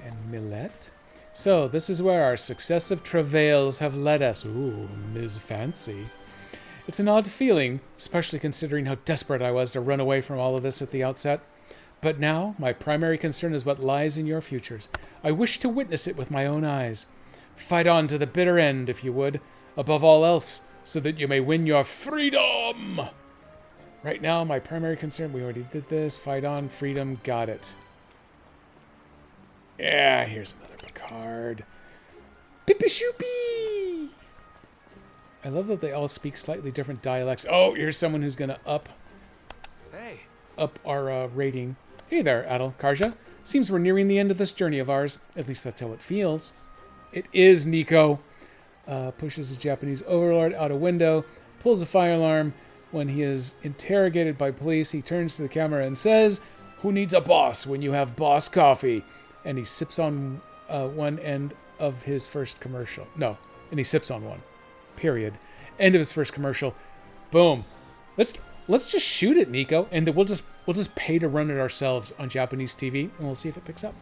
And Millet. So this is where our successive travails have led us. Ooh, Ms. Fancy. It's an odd feeling, especially considering how desperate I was to run away from all of this at the outset. But now, my primary concern is what lies in your futures. I wish to witness it with my own eyes. Fight on to the bitter end, if you would, above all else, so that you may win your freedom! Right now, my primary concern, we already did this. Fight on, freedom, got it. Yeah, here's another Picard. Pippi-shoopy! I love that they all speak slightly different dialects. Oh, here's someone who's going to up our rating. Hey there, Adel, Karja. Seems we're nearing the end of this journey of ours. At least that's how it feels. It is, Nico. Pushes his Japanese overlord out a window, pulls a fire alarm. When he is interrogated by police, he turns to the camera and says, "Who needs a boss when you have Boss Coffee?" And he sips on one end of his first commercial. No, and he sips on one. Period. End of his first commercial. Boom. Let's just shoot it, Nico, and then we'll just pay to run it ourselves on Japanese TV, and we'll see if it picks up.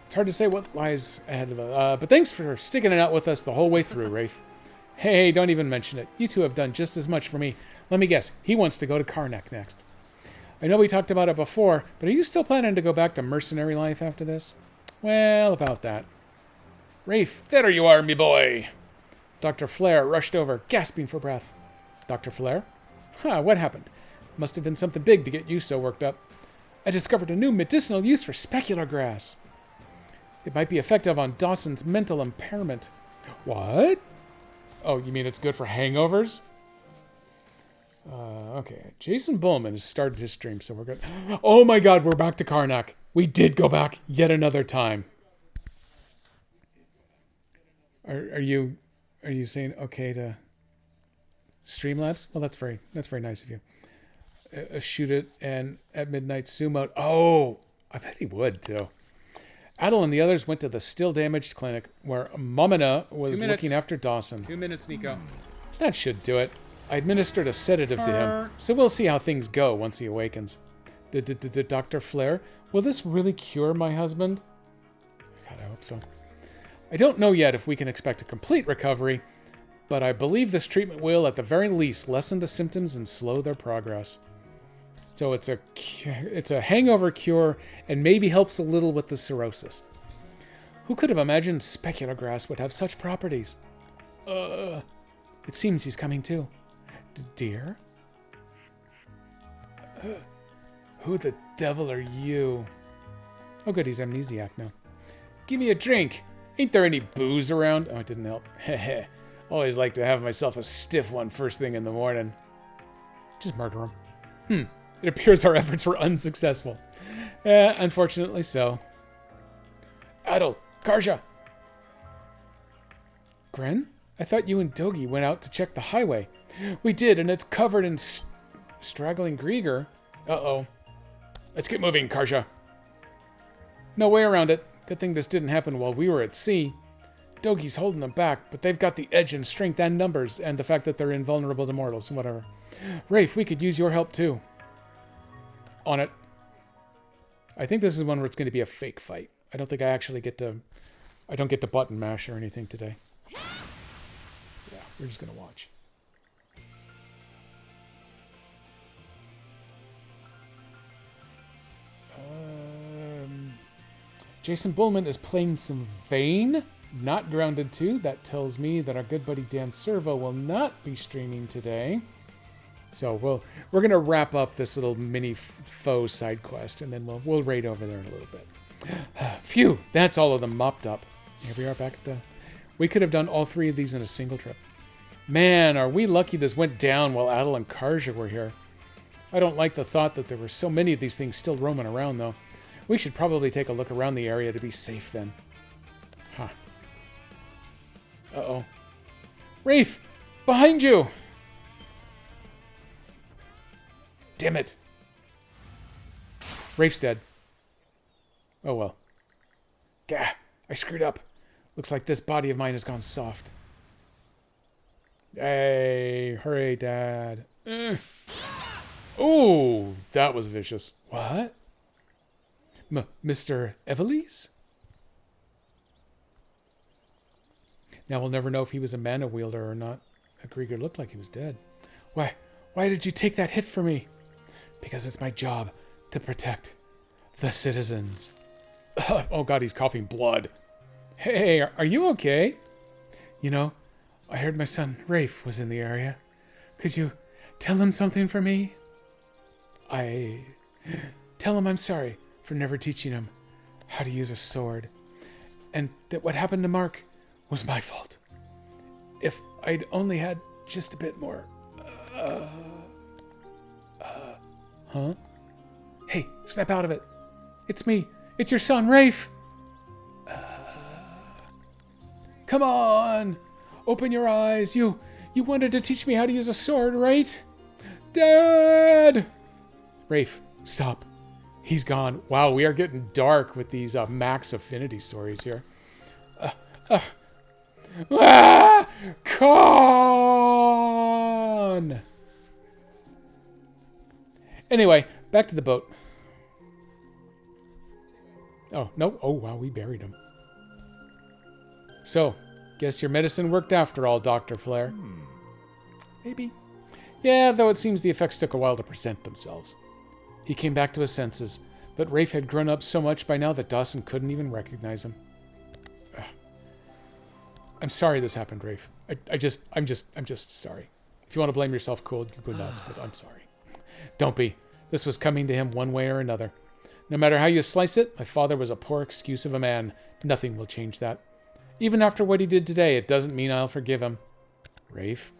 It's hard to say what lies ahead of us, but thanks for sticking it out with us the whole way through, Rafe. Hey, don't even mention it. You two have done just as much for me. Let me guess, he wants to go to Karnak next. I know we talked about it before, but are you still planning to go back to mercenary life after this? Well, about that. Rafe, there you are, me boy. Dr. Flair rushed over, gasping for breath. Dr. Flair? Huh, what happened? Must have been something big to get you so worked up. I discovered a new medicinal use for specular grass. It might be effective on Dawson's mental impairment. What? Oh, you mean it's good for hangovers? Okay. Jason Bullman has started his stream, so we're good. Oh my god, we're back to Karnak. We did go back yet another time. Are you saying okay to Streamlabs? Well, that's very nice of you. Shoot it and at midnight sumo. Oh, I bet he would too. Adel and the others went to the still damaged clinic where Momina was looking after Dawson. 2 minutes, Nico. That should do it. I administered a sedative to him, so we'll see how things go once he awakens. Dr. Flare, will this really cure my husband? God, I hope so. I don't know yet if we can expect a complete recovery, but I believe this treatment will, at the very least, lessen the symptoms and slow their progress. So it's a hangover cure and maybe helps a little with the cirrhosis. Who could have imagined specular grass would have such properties? It seems he's coming too. Dear? Who the devil are you? Oh good, he's amnesiac now. Give me a drink. Ain't there any booze around? Oh, it didn't help. Heh. Always like to have myself a stiff one first thing in the morning. Just murder him. It appears our efforts were unsuccessful. Unfortunately so. Adel, Karja! Gren? I thought you and Dogi went out to check the highway. We did, and it's covered in straggling Grieger. Uh-oh. Let's get moving, Karja. No way around it. Good thing this didn't happen while we were at sea. Dogi's holding them back, but they've got the edge in strength and numbers, and the fact that they're invulnerable to mortals, whatever. Rafe, we could use your help too. On it. I think this is one where it's going to be a fake fight. I don't think I actually get to... I don't get to button mash or anything today. Yeah, we're just going to watch. Jason Bullman is playing some Vane, not Grounded 2. That tells me that our good buddy Dan Servo will not be streaming today. So we're going to wrap up this little mini faux side quest, and then we'll raid over there in a little bit. Phew, that's all of them mopped up. Here we are back at the... We could have done all three of these in a single trip. Man, are we lucky this went down while Adel and Karja were here. I don't like the thought that there were so many of these things still roaming around, though. We should probably take a look around the area to be safe then. Huh. Uh-oh. Rafe! Behind you! Damn it. Rafe's dead. Oh well. Gah! I screwed up. Looks like this body of mine has gone soft. Hey! Hooray, Dad. Oh, that was vicious. What? Mr. Evelise? Now we'll never know if he was a mana wielder or not. Grieger looked like he was dead. Why did you take that hit for me? Because it's my job to protect the citizens. Oh god, he's coughing blood. Hey, are you okay? You know, I heard my son Rafe was in the area. Could you tell him something for me? Tell him I'm sorry for never teaching him how to use a sword. And that what happened to Mark was my fault. If I'd only had just a bit more... Huh? Hey, snap out of it. It's me. It's your son, Rafe. Come on. Open your eyes. You wanted to teach me how to use a sword, right? Dad! Rafe, stop. He's gone. Wow, we are getting dark with these max affinity stories here. Con! Anyway, back to the boat. Oh, no. Oh, wow, we buried him. So, guess your medicine worked after all, Dr. Flare. Maybe. Yeah, though it seems the effects took a while to present themselves. He came back to his senses, but Rafe had grown up so much by now that Dawson couldn't even recognize him. Ugh. I'm sorry this happened, Rafe. I'm just sorry. If you want to blame yourself, cool, you go nuts, but I'm sorry. Don't be. This was coming to him one way or another. No matter how you slice it, my father was a poor excuse of a man. Nothing will change that. Even after what he did today, it doesn't mean I'll forgive him. Rafe?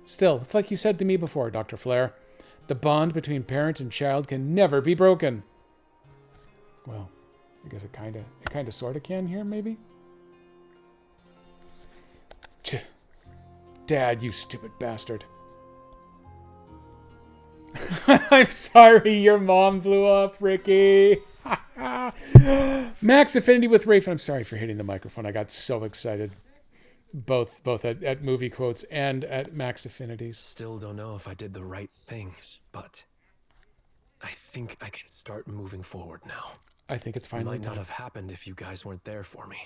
Still, it's like you said to me before, Dr. Flare. The bond between parent and child can never be broken. Well, I guess it kind of sort of can here, maybe? Dad, you stupid bastard. I'm sorry your mom blew up, Ricky. Max affinity with Rafe. I'm sorry for hitting the microphone. I got so excited. both at movie quotes and at max affinities. Still don't know if I did the right things, but I think I can start moving forward now. I think it's finally Might not time. have happened if you guys weren't there for me.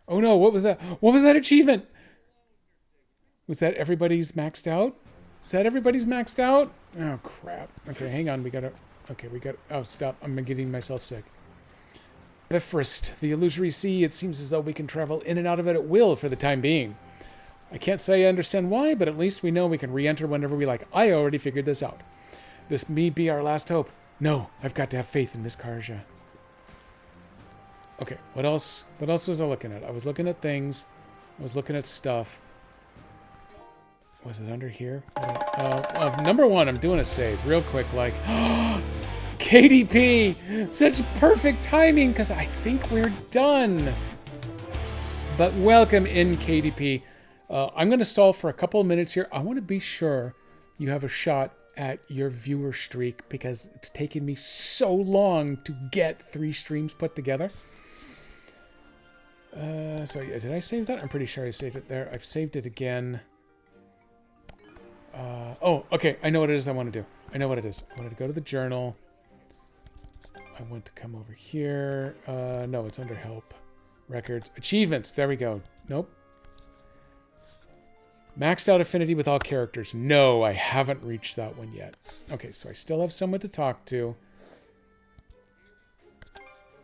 Oh no, what was that? What was that achievement? Was that everybody's maxed out? Is that everybody's maxed out? Oh crap. Okay, hang on, we gotta... Oh, stop, I'm getting myself sick. Bifrost, the illusory sea, it seems as though we can travel in and out of it at will for the time being. I can't say I understand why, but at least we know we can re-enter whenever we like. I already figured this out. This may be our last hope. No, I've got to have faith in Miss Karja. Okay, what else? What else was I looking at? I was looking at things. I was looking at stuff. Was it under here? Number one, I'm doing a save real quick. Like, KDP! Such perfect timing, because I think we're done. But welcome in, KDP. I'm going to stall for a couple of minutes here. I want to be sure you have a shot at your viewer streak, because it's taken me so long to get 3 streams put together. So yeah, did I save that? I'm pretty sure I saved it there. I've saved it again. Oh, okay. I know what it is I want to do. I know what it is. I wanted to go to the journal. I want to come over here. No, it's under help. Records. Achievements. There we go. Nope. Maxed out affinity with all characters. No, I haven't reached that one yet. Okay, so I still have someone to talk to.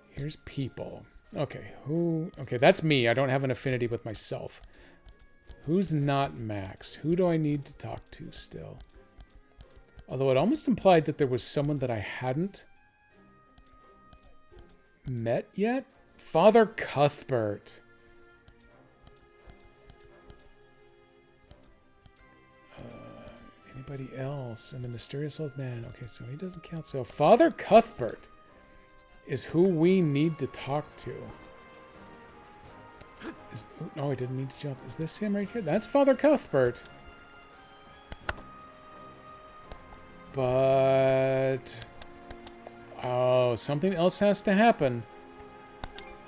Here's people. Okay, who... Okay, that's me. I don't have an affinity with myself. Who's not maxed? Who do I need to talk to still? Although it almost implied that there was someone that I hadn't met yet. Father Cuthbert. Anybody else? And the mysterious old man. Okay, so he doesn't count. So Father Cuthbert is who we need to talk to. Oh, I didn't need to jump. Is this him right here? That's Father Cuthbert. But... oh, something else has to happen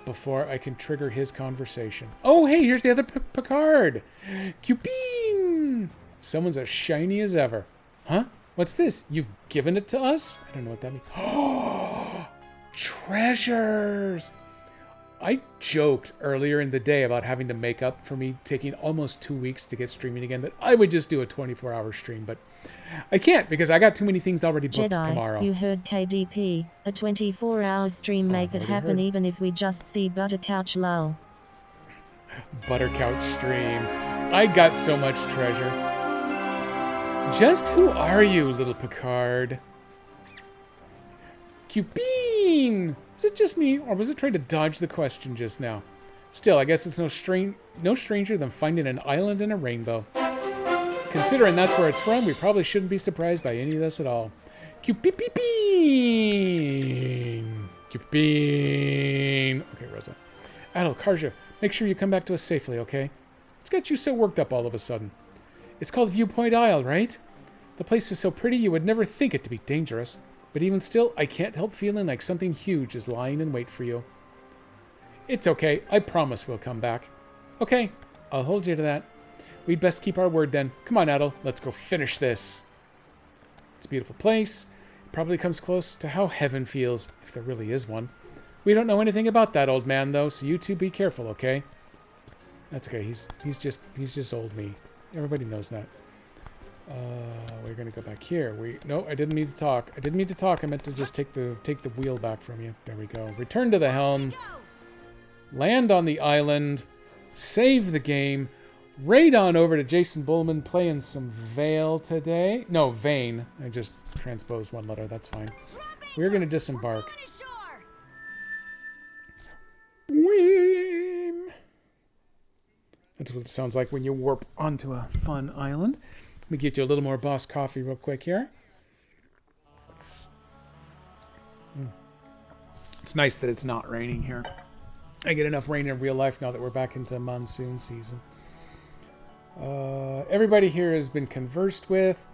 before I can trigger his conversation. Oh, hey, here's the other Picard. Cupine! Someone's as shiny as ever. Huh? What's this? You've given it to us? I don't know what that means. Oh, treasures! I joked earlier in the day about having to make up for me taking almost 2 weeks to get streaming again, that I would just do a 24-hour stream, but I can't because I got too many things already booked Jedi, tomorrow. You heard KDP. A 24-hour stream make it happen even if we just see Buttercouch lull. Buttercouch stream. I got so much treasure. Just who are you, little Picard? Cupine! Is it just me, or was it trying to dodge the question just now? Still, I guess it's no stranger than finding an island in a rainbow. Considering that's where it's from, we probably shouldn't be surprised by any of this at all. Cupine! Cupine! Okay, Rosa. Adel, Karja, make sure you come back to us safely, okay? What's got you so worked up all of a sudden? It's called Viewpoint Isle, right? The place is so pretty you would never think it to be dangerous. But even still, I can't help feeling like something huge is lying in wait for you. It's okay. I promise we'll come back. Okay, I'll hold you to that. We'd best keep our word then. Come on, Adel. Let's go finish this. It's a beautiful place. It probably comes close to how heaven feels, if there really is one. We don't know anything about that old man, though, so you two be careful, okay? That's okay. He's just old me. Everybody knows that. We're gonna go back here. No, I didn't mean to talk. I meant to just take the wheel back from you. There we go. Return to the helm. Land on the island. Save the game. Raid on over to Jason Bullman playing some Vale today. No, Vane. I just transposed one letter. That's fine. We're gonna disembark. Weem. That's what it sounds like when you warp onto a fun island. Let me get you a little more Boss coffee real quick here. It's nice that it's not raining here. I get enough rain in real life now that we're back into monsoon season. Everybody here has been conversed with.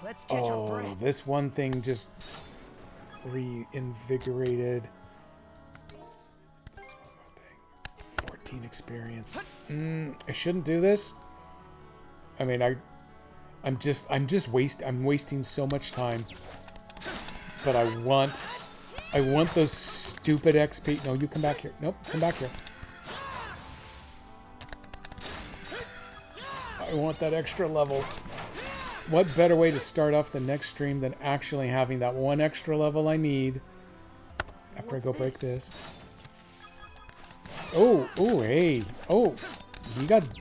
Let's catch our breath. This one thing just reinvigorated. 14 18 experience. I shouldn't do this. I mean, I'm wasting so much time. But I want those stupid XP. No, you come back here. Nope, come back here. I want that extra level. What better way to start off the next stream than actually having that one extra level I need after I go break this? Oh, hey. Oh,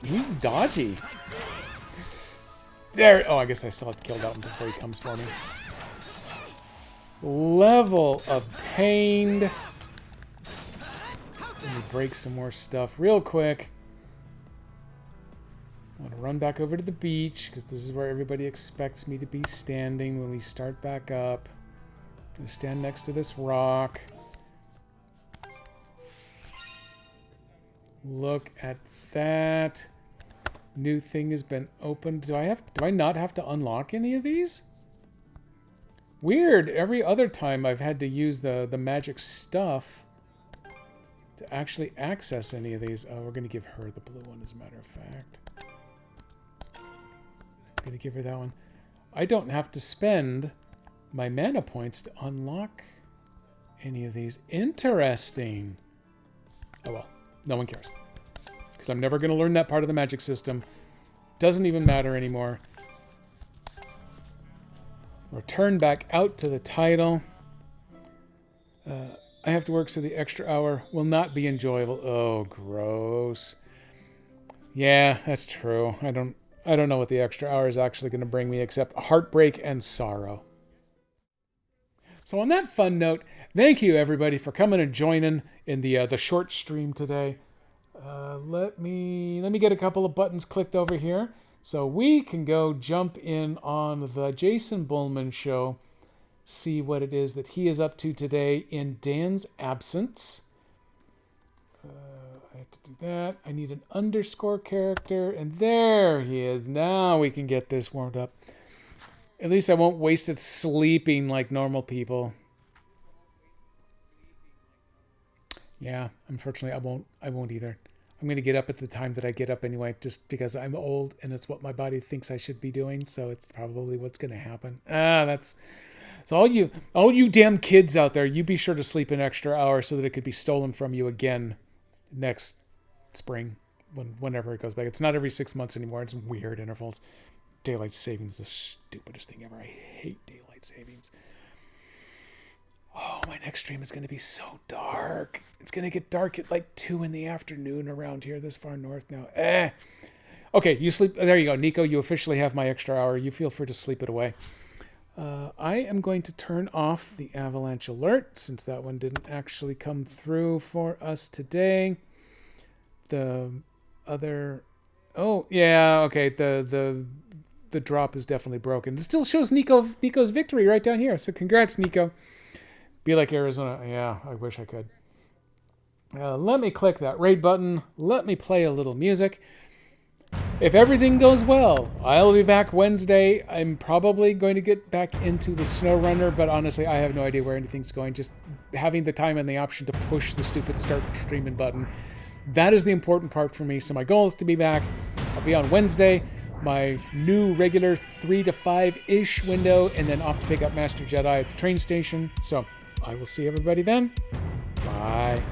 he's dodgy. There. Oh, I guess I still have to kill that one before he comes for me. Level obtained. Let me break some more stuff real quick. I want to run back over to the beach because this is where everybody expects me to be standing when we start back up. I'm going to stand next to this rock. Look at that. New thing has been opened. Do I not have to unlock any of these? Weird. Every other time I've had to use the magic stuff to actually access any of these. Oh, we're going to give her the blue one, as a matter of fact. Going to give her that one. I don't have to spend my mana points to unlock any of these. Interesting. Oh well. No one cares. Because I'm never going to learn that part of the magic system. Doesn't even matter anymore. Return back out to the title. I have to work, so the extra hour will not be enjoyable. Oh, gross. Yeah, that's true. I don't know what the extra hour is actually going to bring me except heartbreak and sorrow. So on that fun note, thank you everybody for coming and joining in the short stream today. Let me get a couple of buttons clicked over here so we can go jump in on the Jason Bullman show, see what it is that he is up to today in Dan's absence. I have to do that. I need an underscore character, and there he is. Now we can get this warmed up. At least I won't waste it sleeping like normal people. Yeah, unfortunately I won't either. I'm going to get up at the time that I get up anyway, just because I'm old and it's what my body thinks I should be doing, so it's probably what's going to happen. So all you damn kids out there, you be sure to sleep an extra hour so that it could be stolen from you again next spring, whenever it goes back. It's not every 6 months anymore. It's weird intervals. Daylight savings is the stupidest thing ever. I hate daylight savings. Oh, my next stream is going to be so dark. It's going to get dark at like 2 in the afternoon around here this far north now. Okay, you sleep. There you go. Nico, you officially have my extra hour. You feel free to sleep it away. I am going to turn off the avalanche alert since that one didn't actually come through for us today. The other... Oh, yeah, okay. The drop is definitely broken. It still shows Nico's victory right down here. So congrats, Nico. Be like Arizona. Yeah, I wish I could. Let me click that raid button. Let me play a little music. If everything goes well, I'll be back Wednesday. I'm probably going to get back into the SnowRunner, but honestly, I have no idea where anything's going. Just having the time and the option to push the stupid start streaming button. That is the important part for me. So my goal is to be back. I'll be on Wednesday. My new regular 3 to 5-ish window, and then off to pick up Master Jedi at the train station. So I will see everybody then. Bye.